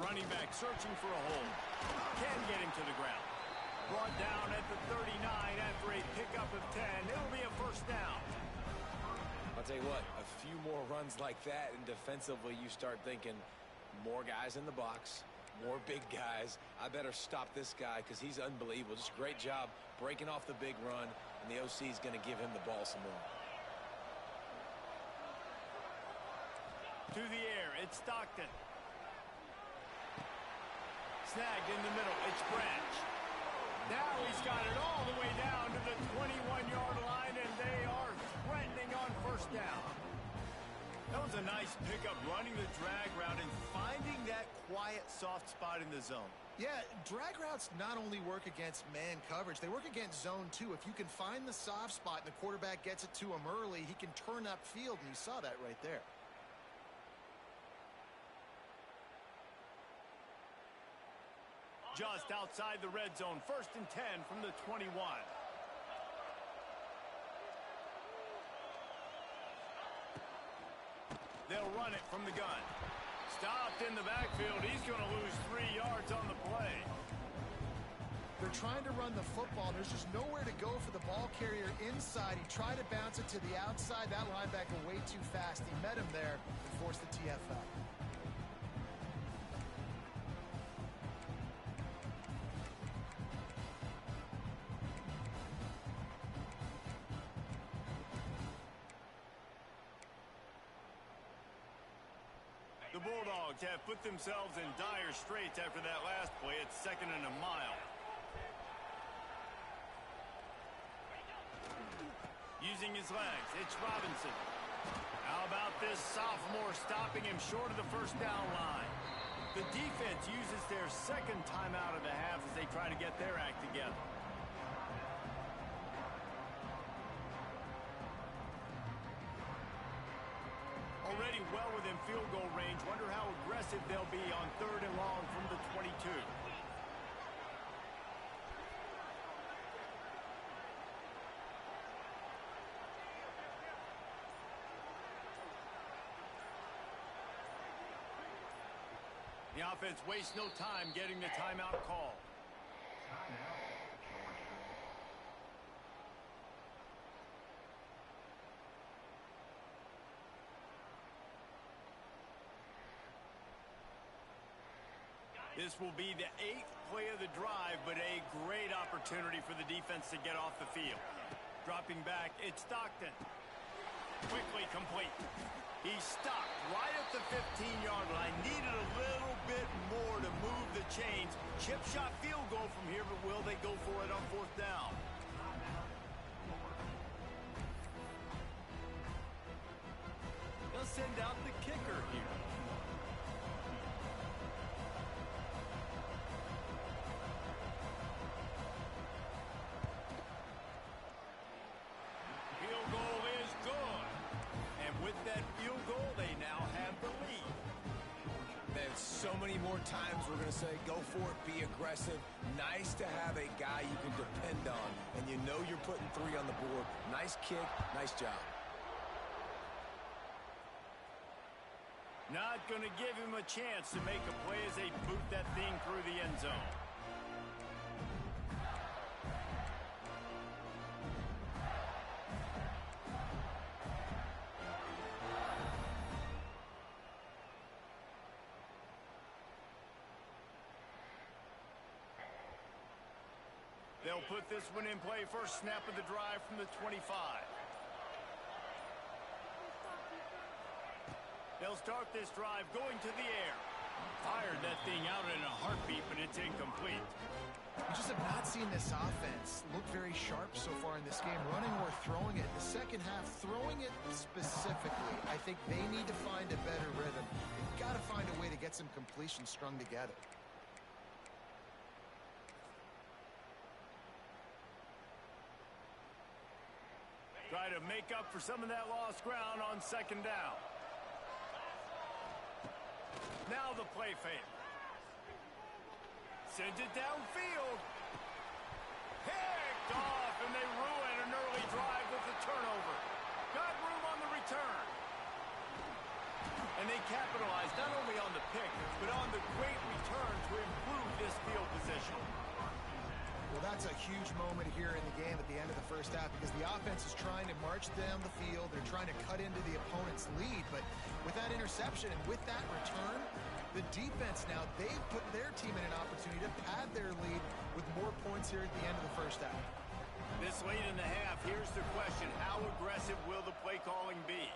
C: Running back searching for a hole. Can get him to the ground. Brought down at the 39 after a pickup of 10. It'll be a 1st down.
D: I'll tell you what, a few more runs like that, and defensively you start thinking More guys in the box, more big guys. I better stop this guy because he's unbelievable. Just a great job breaking off the big run, and the OC is going to give him the ball some more.
C: To the air, it's Stockton. Snagged in the middle, it's Branch. Now he's got it all the way down to the 21-yard line, and they are threatening on first down. That was a nice pickup, running the drag route and finding that quiet, soft spot in the zone.
E: Yeah, drag routes not only work against man coverage, they work against zone too. If you can find the soft spot and the quarterback gets it to him early, he can turn upfield, and you saw that right there.
C: Just outside the red zone, 1st and 10 from the 21. They'll run it from the gun. Stopped in the backfield. He's going to lose 3 yards on the play.
E: They're trying to run the football. There's just nowhere to go for the ball carrier inside. He tried to bounce it to the outside. That linebacker way too fast. He met him there and forced the TFL.
C: The Bulldogs have put themselves in dire straits after that last play. It's 2nd and a mile. Using his legs, it's Robinson. How about this sophomore stopping him short of the first down line? The defense uses their 2nd timeout of the half as they try to get their act together. Already well within field goal range. Wonder how aggressive they'll be on 3rd and long from the 22. The offense wastes no time getting the timeout call. This will be the 8th play of the drive, but a great opportunity for the defense to get off the field. Dropping back, it's Stockton. Quickly complete. He stopped right at the 15-yard line. Needed a little bit more to move the chains. Chip shot field goal from here, but will they go for it on 4th down? They'll send out the kicker here. Field goal is good. And with that field goal, they now have the lead.
D: Man, so many more times we're going to say, go for it, be aggressive. Nice to have a guy you can depend on, and you know you're putting 3 on the board. Nice kick, nice job.
C: Not going to give him a chance to make a play as they boot that thing through the end zone. They'll put this one in play. First snap of the drive from the 25. They'll start this drive going to the air. Fired that thing out in a heartbeat, but it's incomplete.
E: We just have not seen this offense look very sharp so far in this game, running or throwing it. The second half, throwing it specifically, I think they need to find a better rhythm. They've got to find a way to get some completions strung together.
C: Try to make up for some of that lost ground on 2nd down. Now the play fake. Sends it downfield. Picked off, and they ruin an early drive with the turnover. Got room on the return. And they capitalized not only on the pick, but on the great return to improve this field position.
E: Well, that's a huge moment here in the game at the end of the first half because the offense is trying to march down the field. They're trying to cut into the opponent's lead, but with that interception and with that return, the defense now, they've put their team in an opportunity to pad their lead with more points here at the end of the first half.
C: This late in the half, here's the question. How aggressive will the play calling be?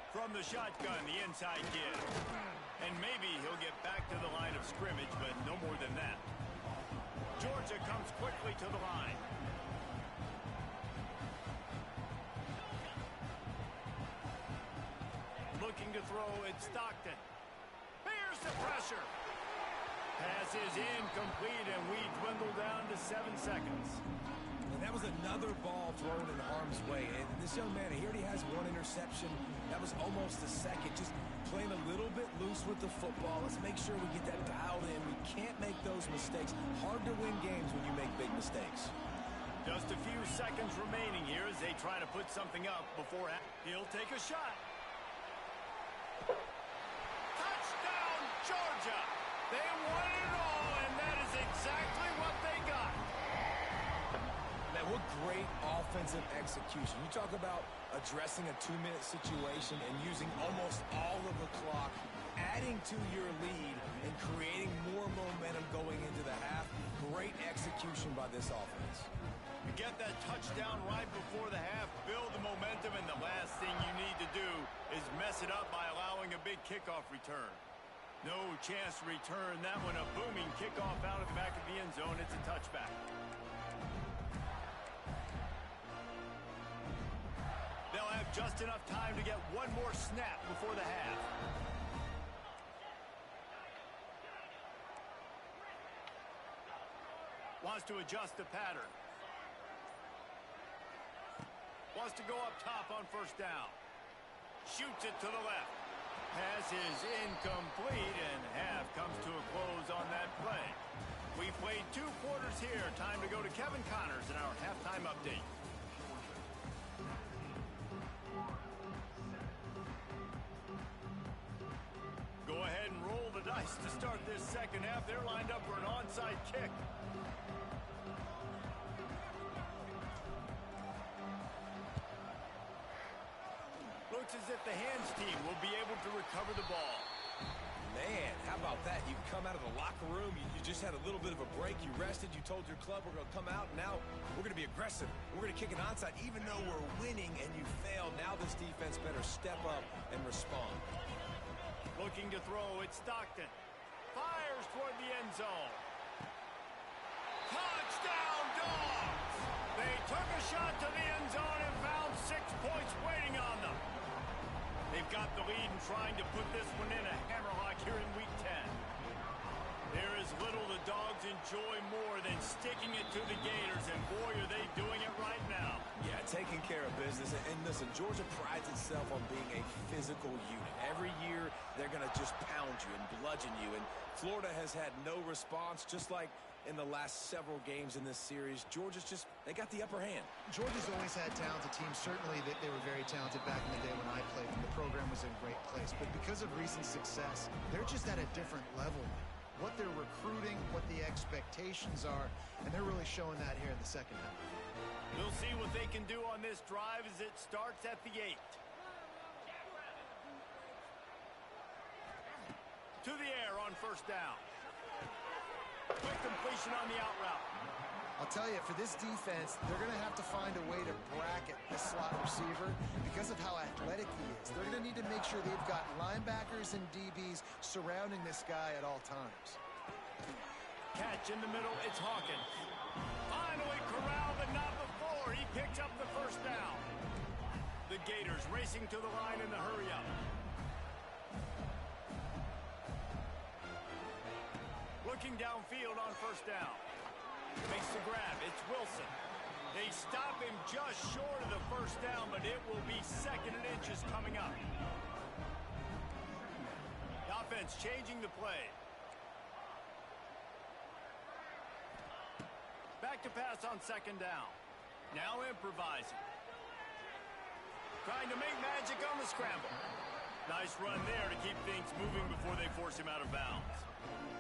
C: From the shotgun, the inside give. And maybe he'll get back to the line of scrimmage, but no more than that. Georgia comes quickly to the line. Looking to throw, it's Stockton. Here's the pressure. Pass is incomplete, and we dwindle down to 7 seconds.
D: And that was another ball thrown in harm's way. And this young man, he already has one interception. That was almost a second. Just playing a little bit loose with the football. Let's make sure we get that dialed in. We can't make those mistakes. Hard to win games when you make big mistakes.
C: Just a few seconds remaining here as they try to put something up before he'll take a shot. Touchdown, Georgia! They won it all, and that is exactly what they got.
D: Man, what great offensive execution. You talk about addressing a 2-minute situation and using almost all of the clock, adding to your lead, and creating more momentum going into the half. Great execution by this offense.
C: You get that touchdown right before the half, build the momentum, and the last thing you need to do is mess it up by allowing a big kickoff return. No chance to return that one. A booming kickoff out of the back of the end zone. It's a touchback. They'll have just enough time to get one more snap before the half. Wants to adjust the pattern. Wants to go up top on first down. Shoots it to the left. Pass is incomplete, and half comes to a close on that play. We played 2 quarters here. Time to go to Kevin Connors in our halftime update. Go ahead and roll the dice to start this second half. They're lined up for an onside kick. Looks as if the hands team will be able to recover the ball.
D: Man, how about that? You come out of the locker room, you just had a little bit of a break, you rested, you told your club we're going to come out, and now we're going to be aggressive. We're going to kick an onside, even though we're winning and you failed. Now this defense better step up and respond.
C: Looking to throw, it's Stockton. Fires toward the end zone. Touchdown, Dogs! They took a shot to the end zone and found 6 points waiting on them. They've got the lead and trying to put this one in a hammerlock here in Week 10. There is little the Dogs enjoy more than sticking it to the Gators, and boy, are they doing it right now.
D: Yeah, taking care of business. And listen, Georgia prides itself on being a physical unit. Every year, they're going to just pound you and bludgeon you. And Florida has had no response, just like in the last several games in this series. Georgia's just, they got the upper hand.
E: Georgia's always had talented teams. Certainly they were very talented back in the day when I played, and the program was in a great place. But because of recent success, they're just at a different level. What they're recruiting, what the expectations are, and they're really showing that here in the second half.
C: We'll see what they can do on this drive as it starts at the 8. To the air on first down. Quick completion on the out route.
E: I'll tell you, for this defense, they're going to have to find a way to bracket the slot receiver because of how athletic he is. They're going to need to make sure they've got linebackers and DBs surrounding this guy at all times.
C: Catch in the middle, it's Hawkins. Finally corralled, but not before. He picked up the first down. The Gators racing to the line in the hurry-up. Looking downfield on first down. Makes the grab. It's Wilson. They stop him just short of the first down, but it will be 2nd and inches coming up. The offense changing the play. Back to pass on 2nd down. Now improvising. Trying to make magic on the scramble. Nice run there to keep things moving before they force him out of bounds.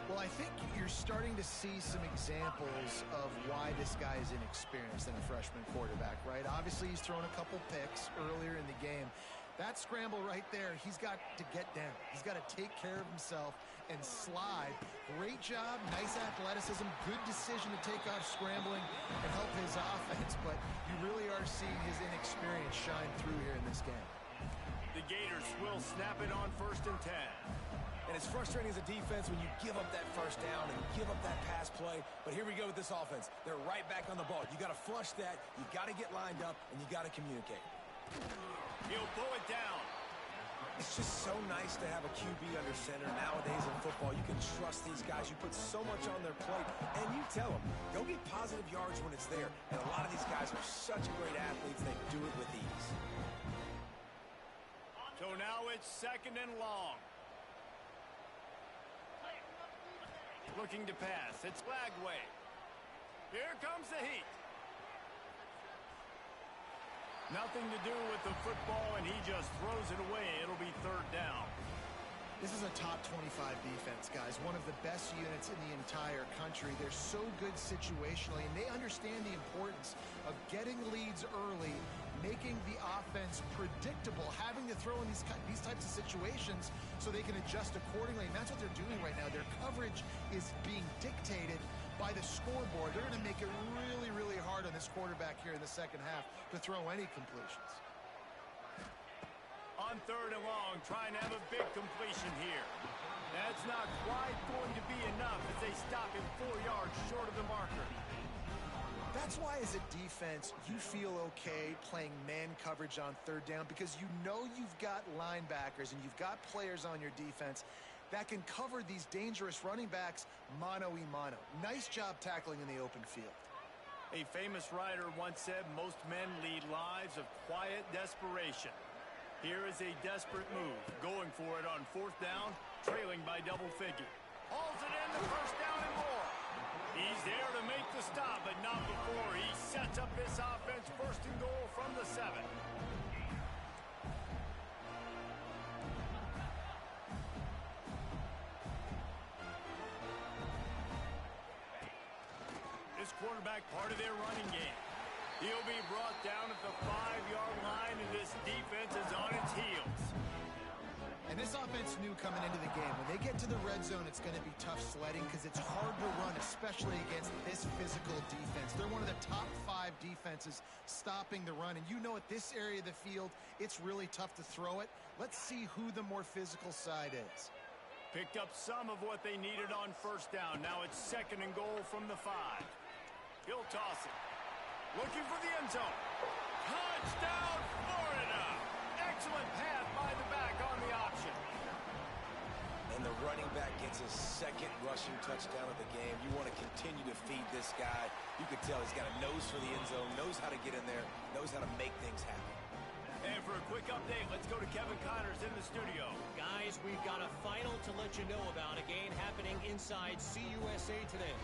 E: Well, I think you're starting to see some examples of why this guy is inexperienced in a freshman quarterback, right? Obviously, he's thrown a couple picks earlier in the game. That scramble right there, he's got to get down. He's got to take care of himself and slide. Great job, nice athleticism, good decision to take off scrambling and help his offense, but you really are seeing his inexperience shine through here in this game.
C: The Gators will snap it on 1st and 10.
D: And it's frustrating as a defense when you give up that first down and give up that pass play. But here we go with this offense. They're right back on the ball. You got to flush that. You got to get lined up, and you got to communicate.
C: He'll pull it down.
D: It's just so nice to have a QB under center nowadays in football. You can trust these guys. You put so much on their plate, and you tell them, go get positive yards when it's there. And a lot of these guys are such great athletes, they do it with ease.
C: So now it's 2nd and long. Looking to pass. It's Lagway. Here comes the heat. Nothing to do with the football, and he just throws it away. It'll be 3rd down.
E: This is a top 25 defense, guys. One of the best units in the entire country. They're so good situationally, and they understand the importance of getting leads early, making the offense predictable, having to throw in these types of situations so they can adjust accordingly. And that's what they're doing right now. Their coverage is being dictated by the scoreboard. They're going to make it really, really hard on this quarterback here in the second half to throw any completions.
C: On 3rd and long, trying to have a big completion here. That's not quite going to be enough as they stop him 4 yards short of the marker.
E: That's why as a defense, you feel okay playing man coverage on 3rd down because you know you've got linebackers and you've got players on your defense that can cover these dangerous running backs mano-a-mano. Nice job tackling in the open field.
C: A famous writer once said most men lead lives of quiet desperation. Here is a desperate move, going for it on 4th down, trailing by double figure. Hauls it in the 1st down and more. He's there to make the stop, but not before he sets up this offense 1st and goal from the 7. This quarterback part of their running game. He'll be brought down at the 5-yard line, and this defense is on its heels.
E: And this offense knew coming into the game, when they get to the red zone, it's going to be tough sledding because it's hard to run, especially against this physical defense. They're one of the top 5 defenses stopping the run. And you know at this area of the field, it's really tough to throw it. Let's see who the more physical side is.
C: Picked up some of what they needed on 1st down. Now it's 2nd and goal from the 5. He'll toss it. Looking for the end zone. Touchdown, Florida! Excellent pass by the back on the option.
D: And the running back gets his 2nd rushing touchdown of the game. You want to continue to feed this guy. You can tell he's got a nose for the end zone, knows how to get in there, knows how to make things happen.
C: And for a quick update, let's go to Kevin Connors in the studio.
F: Guys, we've got a final to let you know about, a game happening inside CUSA today.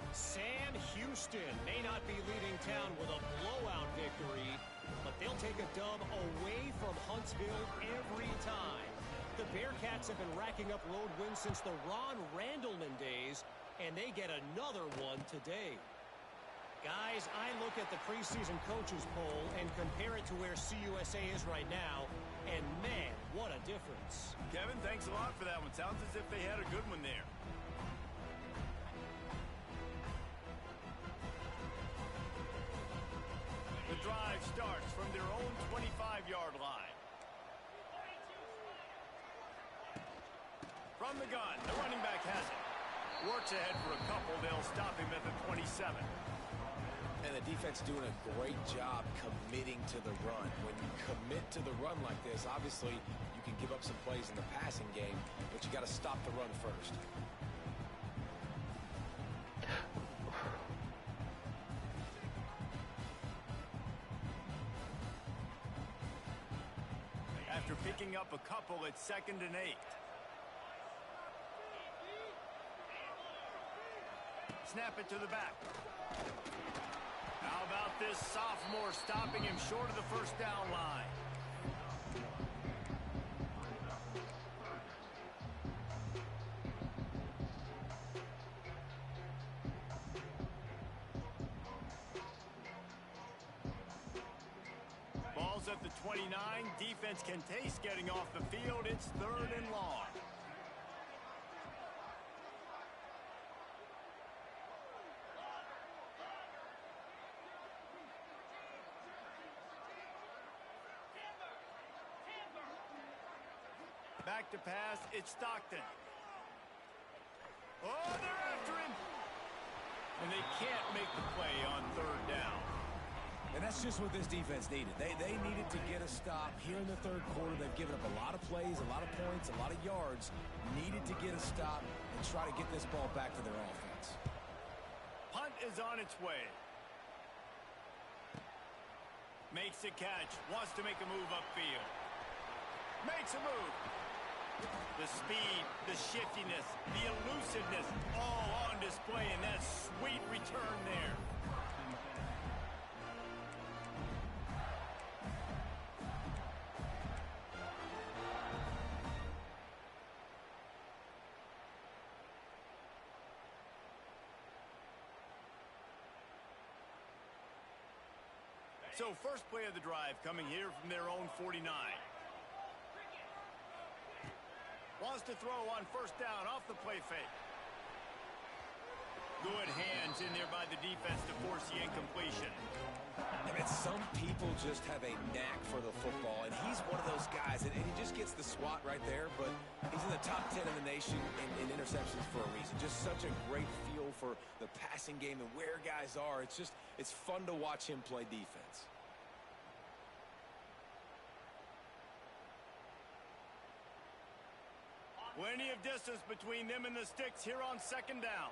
F: Sam Houston may not be leaving town with a blowout victory, but they'll take a dub away from Huntsville every time. The Bearcats have been racking up road wins since the Ron Randleman days, and they get another one today. Guys, I look at the preseason coaches poll and compare it to where CUSA is right now, and man, what a difference.
C: Kevin, thanks a lot for that one. Sounds as if they had a good one there. The drive starts from their own 25-yard line. From the gun, the running back has it. Works ahead for a couple. They'll stop him at the 27.
D: And the defense doing a great job committing to the run. When you commit to the run like this, obviously you can give up some plays in the passing game, but you got to stop the run first.
C: After picking up a couple, it's 2nd and 8. Snap it to the back. How about this sophomore stopping him short of the 1st down line? at the 29. Defense can taste getting off the field. It's 3rd and long. Back to pass. It's Stockton. Oh, they're after him. And they can't make the play on 3rd down.
D: And that's just what this defense needed. They needed to get a stop here in the 3rd quarter. They've given up a lot of plays, a lot of points, a lot of yards. Needed to get a stop and try to get this ball back to their offense.
C: Punt is on its way. Makes a catch. Wants to make a move upfield. Makes a move. The speed, the shiftiness, the elusiveness, all on display in that sweet return there. So first play of the drive coming here from their own 49. Wants to throw on 1st down off the play fake. Good hands in there by the defense to force the incompletion.
D: I mean, some people just have a knack for the football, and he's one of those guys, and he just gets the swat right there, but he's in the top 10 in the nation in interceptions for a reason. Just such a great feel for the passing game and where guys are. It's fun to watch him play defense.
C: Plenty of distance between them and the sticks here on 2nd down.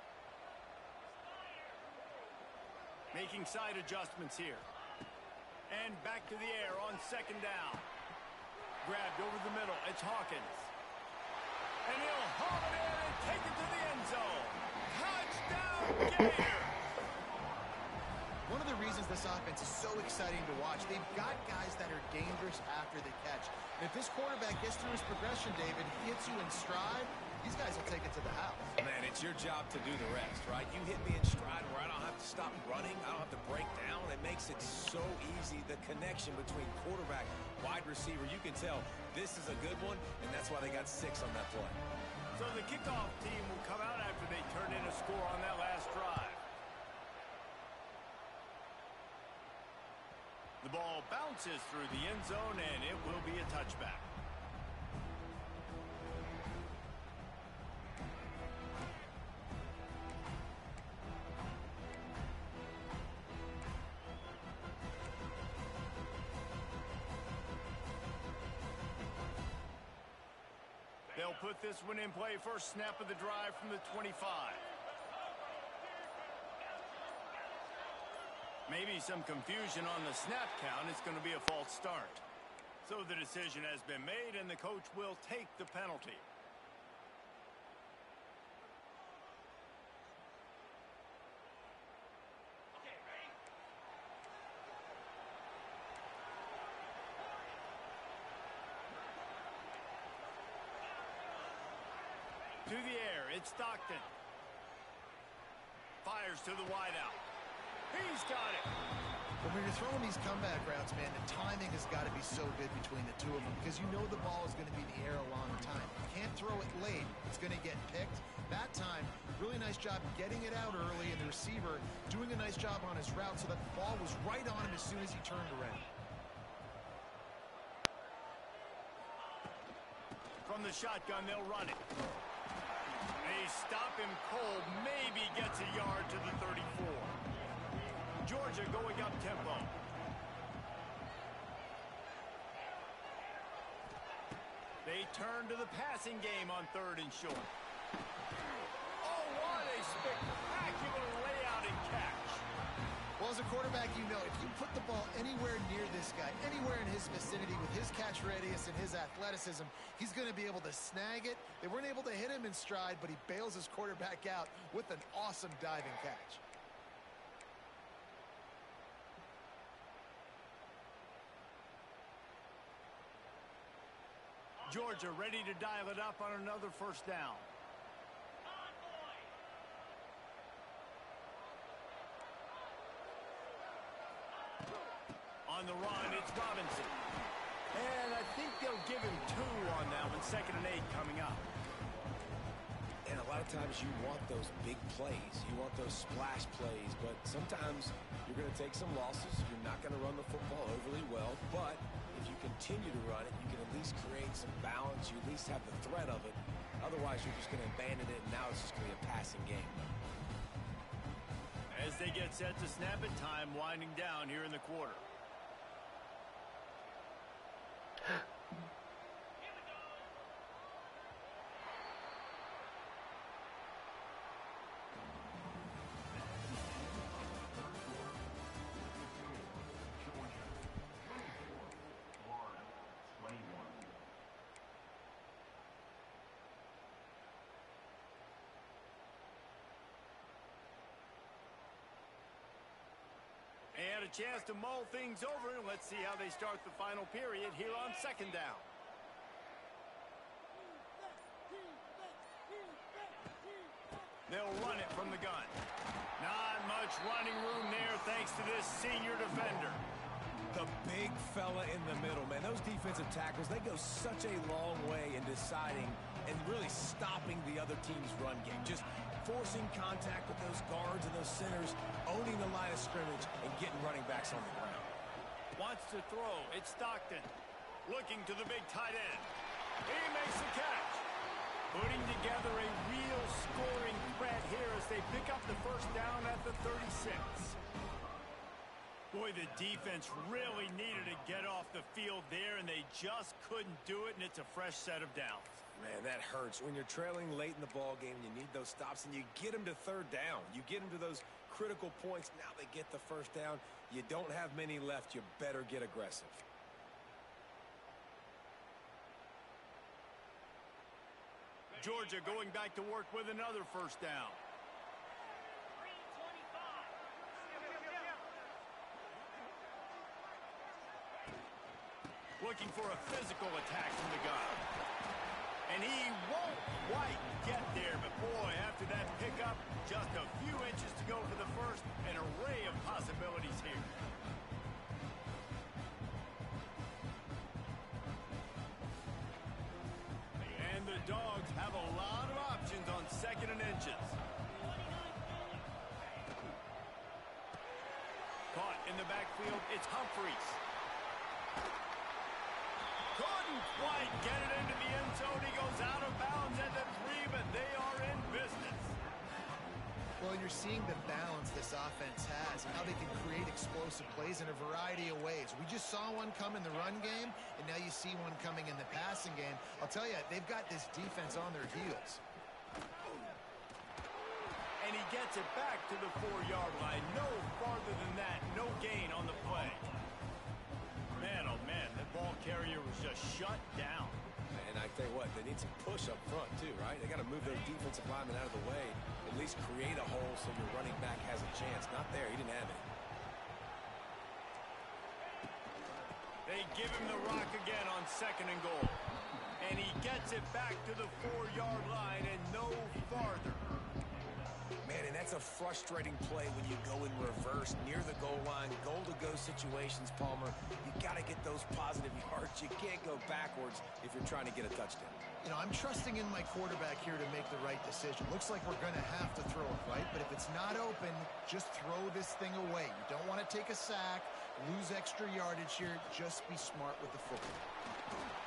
C: Making side adjustments here. And back to the air on 2nd down. Grabbed over the middle. It's Hawkins. And he'll haul it in and take it to the end zone. Touchdown, Gator!
E: One of the reasons this offense is so exciting to watch, they've got guys that are dangerous after the catch. And if this quarterback gets through his progression, David, hits you in stride, these guys will take it to the house.
D: Man, it's your job to do the rest, right? You hit me in stride where I don't have to stop running. I don't have to break down. It makes it so easy. The connection between quarterback, wide receiver, you can tell this is a good one, and that's why they got 6 on that play.
C: So the kickoff team will come out after they turn in a score on that last drive. The ball bounces through the end zone, and it will be a touchback. They'll put this one in play. First snap of the drive from the 25. Maybe some confusion on the snap count. It's going to be a false start. So the decision has been made, and the coach will take the penalty. To the air, it's Stockton. Fires to the wideout. He's got it.
E: When you're throwing these comeback routes, man, the timing has got to be so good between the two of them because you know the ball is going to be in the air a long time. You can't throw it late. It's going to get picked. That time, really nice job getting it out early, and the receiver doing a nice job on his route so that the ball was right on him as soon as he turned around.
C: From the shotgun, they'll run it. They stop him cold, maybe gets a yard to the 34. Georgia going up tempo. They turn to the passing game on 3rd and short. Oh, what a spectacular layout and catch.
E: Well, as a quarterback, you know, if you put the ball anywhere near this guy, anywhere in his vicinity with his catch radius and his athleticism, he's going to be able to snag it. They weren't able to hit him in stride, but he bails his quarterback out with an awesome diving catch.
C: Georgia ready to dial it up on another 1st down. On the run, it's Robinson. And I think they'll give him 2 on that one. 2nd and 8 coming up.
D: And a lot of times you want those big plays. You want those splash plays. But sometimes you're going to take some losses. You're not going to run the football overly well. But if you continue to run it, you can at least create some balance. You at least have the threat of it. Otherwise, you're just going to abandon it, and now it's just going to be a passing game.
C: As they get set to snap it, time winding down here in the quarter. And a chance to mull things over, and let's see how they start the final period here on 2nd down. They'll run it from the gun. Not much running room there thanks to this senior defender.
D: The big fella in the middle, man. Those defensive tackles, they go such a long way in deciding and really stopping the other team's run game. Just forcing contact with those guards and those centers, owning the line of scrimmage, and getting running backs on the ground.
C: Wants to throw. It's Stockton. Looking to the big tight end. He makes the catch. Putting together a real scoring threat here as they pick up the 1st down at the 36. Boy, the defense really needed to get off the field there, and they just couldn't do it, and it's a fresh set of downs.
D: Man, that hurts. When you're trailing late in the ball game, you need those stops, and you get them to 3rd down. You get them to those critical points. Now they get the 1st down. You don't have many left. You better get aggressive.
C: Georgia going back to work with another 1st down. Looking for a physical attack from the gun. And he won't quite get there, but boy, after that pickup, just a few inches to go for the 1st. An array of possibilities here. And the Dogs have a lot of options on 2nd and inches. Caught in the backfield, it's Humphreys. Couldn't quite get it into the end zone. He goes out of bounds at the 3, but they are in business.
E: Well, you're seeing the balance this offense has and how they can create explosive plays in a variety of ways. We just saw one come in the run game, and now you see one coming in the passing game. I'll tell you, they've got this defense on their heels.
C: And he gets it back to the 4-yard line. No farther than that. No gain on the play. Man, oh man, that ball carrier was just shut down.
D: And I tell you what, they need some push up front too, right? They got to move those defensive linemen out of the way, at least create a hole so your running back has a chance. Not there, he didn't have it.
C: They give him the rock again on 2nd and goal. And he gets it back to the 4-yard line and no farther.
D: Man, and that's a frustrating play when you go in reverse near the goal line, goal-to-go situations, Palmer. You got to get those positive yards. You can't go backwards if you're trying to get a touchdown.
E: You know, I'm trusting in my quarterback here to make the right decision. Looks like we're going to have to throw it, right? But if it's not open, just throw this thing away. You don't want to take a sack, lose extra yardage here. Just be smart with the football.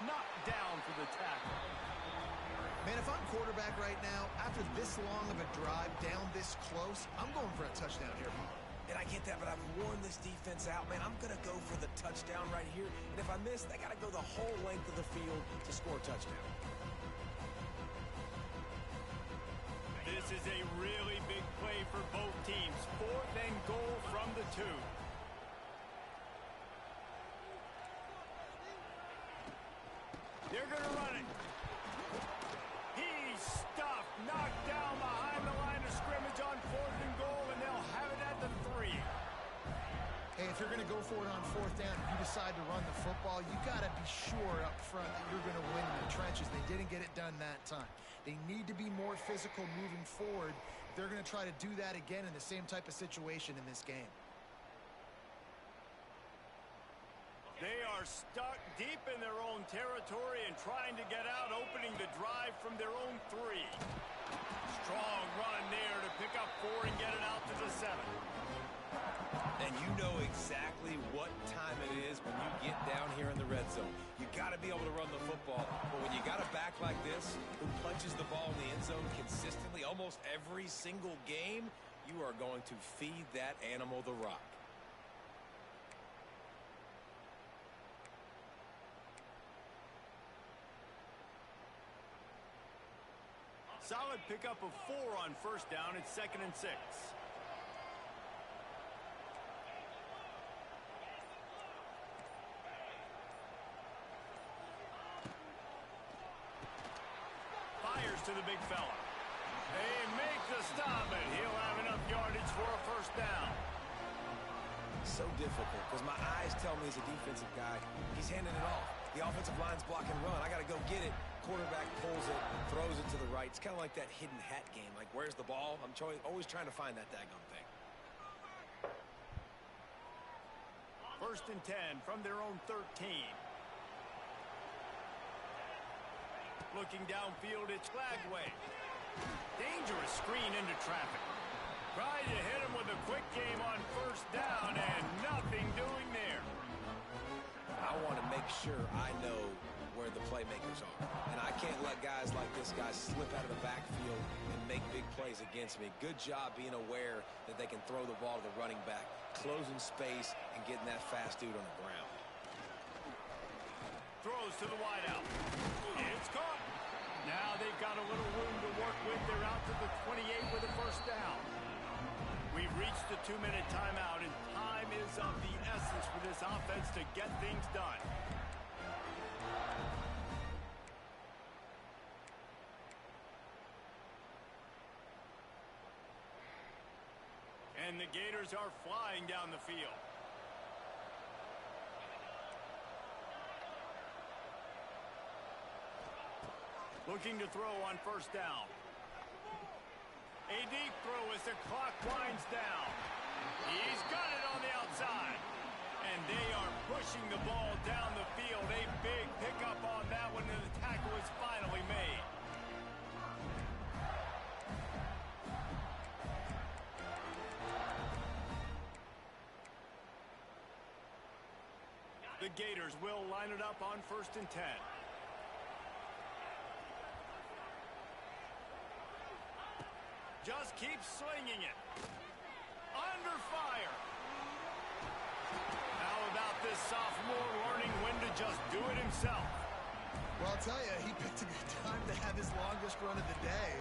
C: Knocked down for the tackle.
E: Man, if I'm quarterback right now, after this long of a drive down this close, I'm going for a touchdown here.
D: And I get that, but I've worn this defense out, man. I'm going to go for the touchdown right here. And if I miss, they got to go the whole length of the field to score a touchdown.
C: This is a really big play for both teams. 4th and goal from the 2. They're going to run it. He's stuffed, knocked down behind the line of scrimmage on 4th and goal, and they'll have it at the 3.
E: Hey, if you're going to go for it on 4th down, if you decide to run the football, you got to be sure up front that you're going to win in the trenches. They didn't get it done that time. They need to be more physical moving forward. They're going to try to do that again in the same type of situation in this game.
C: are stuck deep in their own territory and trying to get out, opening the drive from their own 3. Strong run there to pick up 4 and get it out to the 7.
D: And you know exactly what time it is when you get down here in the red zone. You got to be able to run the football. But when you got a back like this who punches the ball in the end zone consistently almost every single game, you are going to feed that animal the rock.
C: Solid pickup of 4 on first down. It's 2nd and 6. Fires to the big fella. They make the stop, and he'll have enough yardage for a first down.
D: So difficult because my eyes tell me he's a defensive guy. He's handing it off. The offensive line's block and run. I got to go get it. Quarterback pulls it, throws it to the right. It's kind of like that hidden hat game. Like, where's the ball? I'm always trying to find that daggone thing.
C: 1st and 10 from their own 13. Looking downfield, it's Flagway. Dangerous screen into traffic. Tried to hit him with a quick game on first down, and nothing doing there.
D: I want to make sure I know where the playmakers are. And I can't let guys like this guy slip out of the backfield and make big plays against me. Good job being aware that they can throw the ball to the running back, closing space, and getting that fast dude on the ground.
C: Throws to the wideout. It's caught. Now they've got a little room to work with. They're out to the 28 with a first down. We've reached the 2-minute timeout, and time is of the essence for this offense to get things done. And the Gators are flying down the field. Looking to throw on first down. A deep throw as the clock winds down. He's got it on the outside. And they are pushing the ball down the field. A big pickup on that one, and the tackle is finally made. The Gators will line it up on 1st and 10. Just keeps slinging it. Under fire. How about this sophomore learning when to just do it himself?
E: Well, I'll tell you, he picked a good time to have his longest run of the day.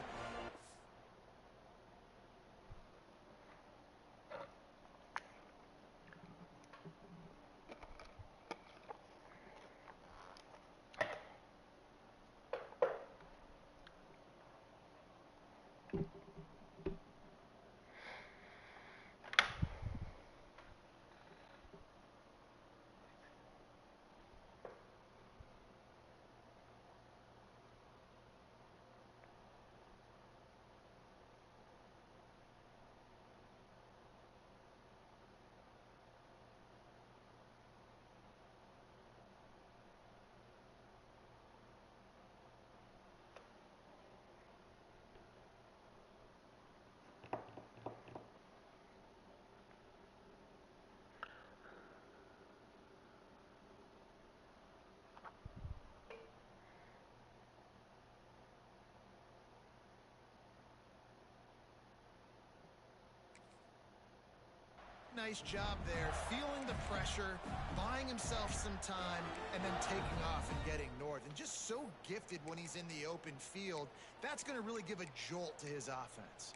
E: Nice job there, feeling the pressure, buying himself some time, and then taking off and getting north. And just so gifted when he's in the open field. That's going to really give a jolt to his offense.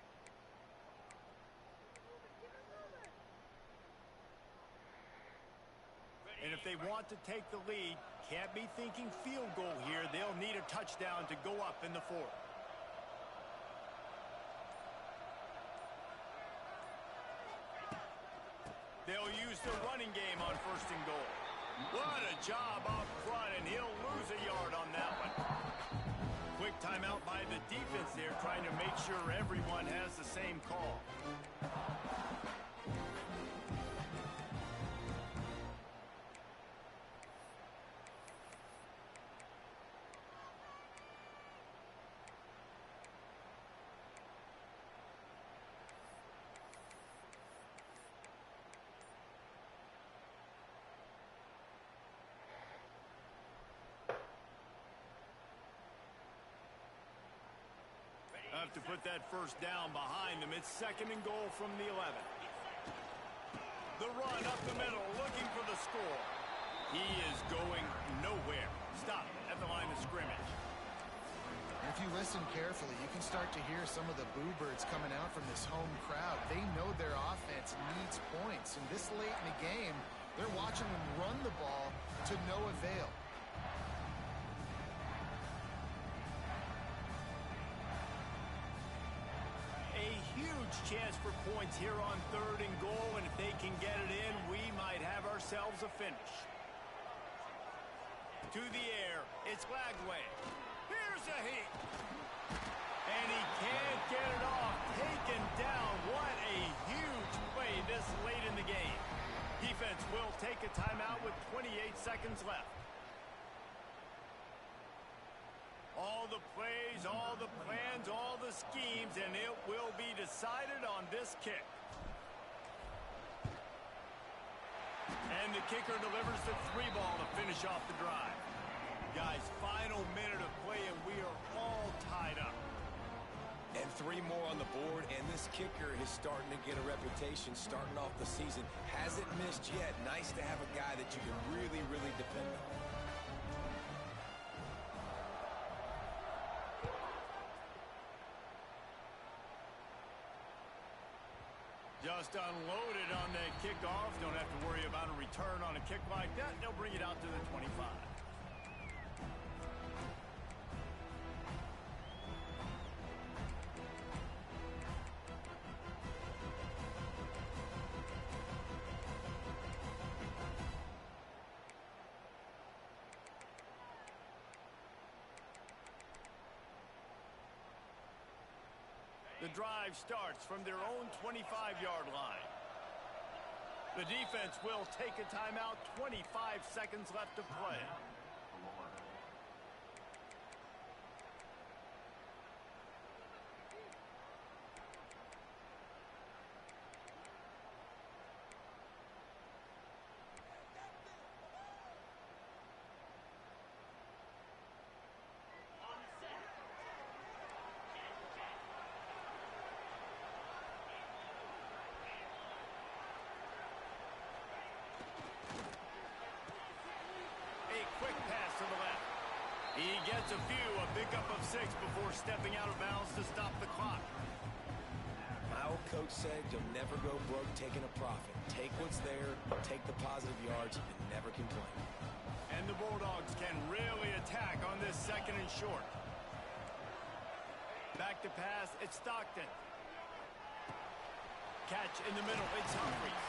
C: And if they want to take the lead, can't be thinking field goal here. They'll need a touchdown to go up in the 4th. They'll use the running game on 1st and goal. What a job up front, and he'll lose a yard on that one. Quick timeout by the defense there, trying to make sure everyone has the same call. enough to put that first down behind them. It's 2nd and goal from the 11. The run up the middle, looking for the score. He is going nowhere. Stop at the line of scrimmage.
E: And if you listen carefully, you can start to hear some of the boo birds coming out from this home crowd. They know their offense needs points. And this late in the game, they're watching them run the ball to no avail.
C: A huge chance for points here on 3rd and goal. And if they can get it in, we might have ourselves a finish. To the air, it's Lagway. Here's a heat. And he can't get it off. Taken down. What a huge play this late in the game. Defense will take a timeout with 28 seconds left. All the plays, all the plans, all the schemes, and it will be decided on this kick. And the kicker delivers the 3-ball to finish off the drive. Guys, final minute of play, and we are all tied up.
D: And 3 more on the board, and this kicker is starting to get a reputation starting off the season. Hasn't missed yet. Nice to have a guy that you can really, really depend on.
C: Just unloaded on that kickoff. Don't have to worry about a return on a kick like that. They'll bring it out to the 25. The drive starts from their own 25-yard line. The defense will take a timeout. 25 seconds left to play. Quick pass to the left. He gets a pickup of 6 before stepping out of bounds to stop the clock.
D: My old coach said you'll never go broke taking a profit. Take what's there, take the positive yards, and never complain.
C: And the Bulldogs can really attack on this 2nd and short. Back to pass, it's Stockton. Catch in the middle, it's Humphries.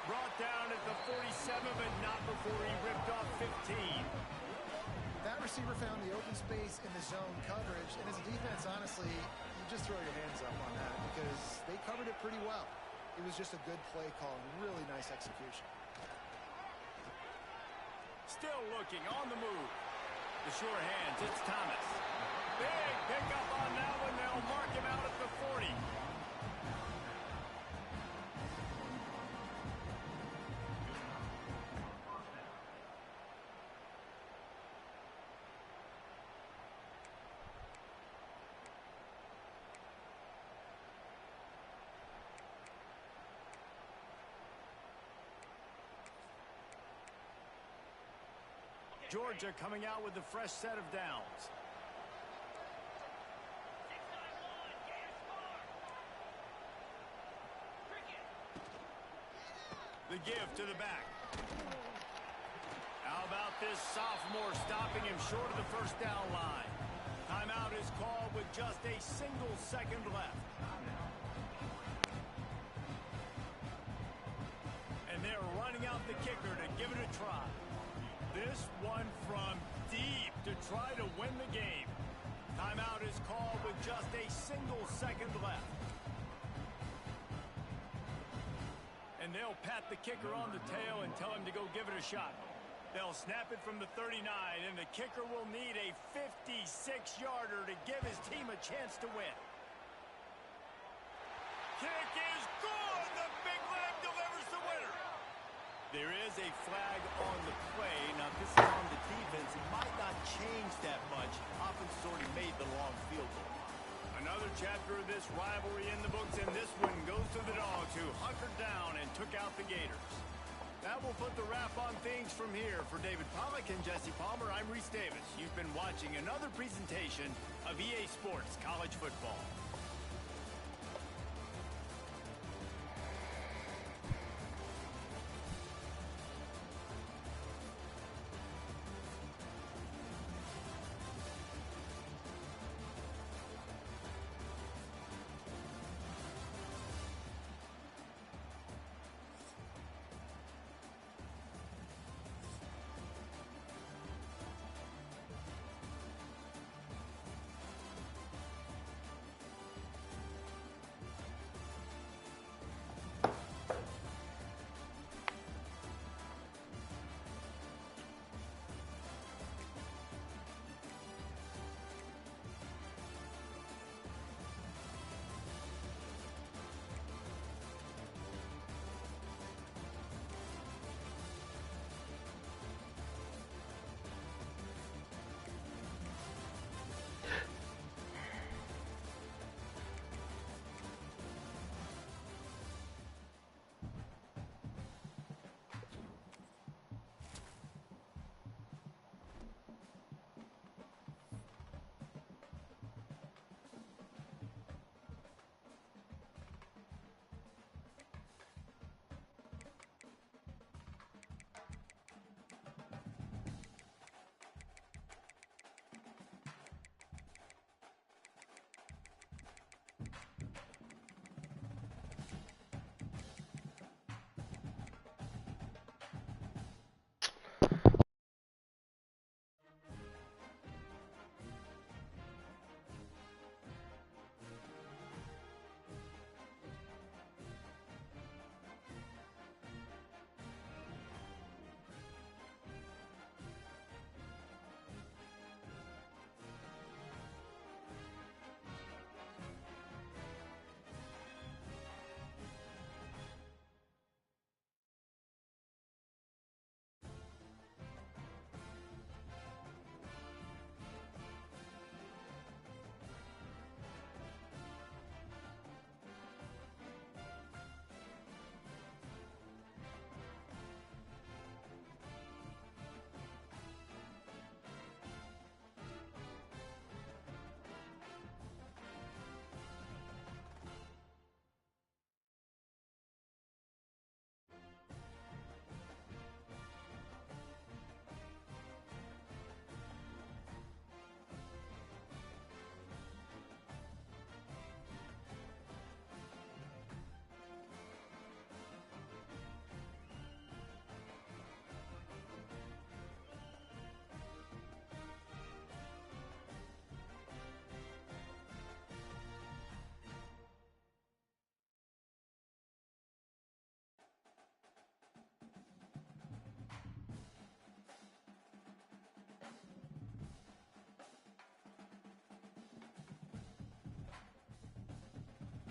C: Brought down at the 47, but not before he ripped off 15.
E: That receiver found the open space in the zone coverage, and as a defense, honestly, you just throw your hands up on that because they covered it pretty well. It was just a good play call, really nice execution.
C: Still looking on the move. The sure hands, it's Thomas. Big pickup on that one. They'll mark him out at the 40. Georgia coming out with a fresh set of downs. The give to the back. How about this sophomore stopping him short of the first down line? Timeout is called with just a single second left. And they're running out the kicker to give it a try. This one from deep to try to win the game. Timeout is called with just a single second left. And they'll pat the kicker on the tail and tell him to go give it a shot. They'll snap it from the 39, and the kicker will need a 56-yarder to give his team a chance to win. Kick is good! The big leg delivers the winner! There is a flag on the play. Now, this is on the defense. It might not change that much. Offense has already made the long field goal. Another chapter of this rivalry in the books, and this one goes to the Dogs, who hunkered down and took out the Gators. That will put the wrap on things from here. For David Pollack and Jesse Palmer, I'm Reese Davis. You've been watching another presentation of EA Sports College Football.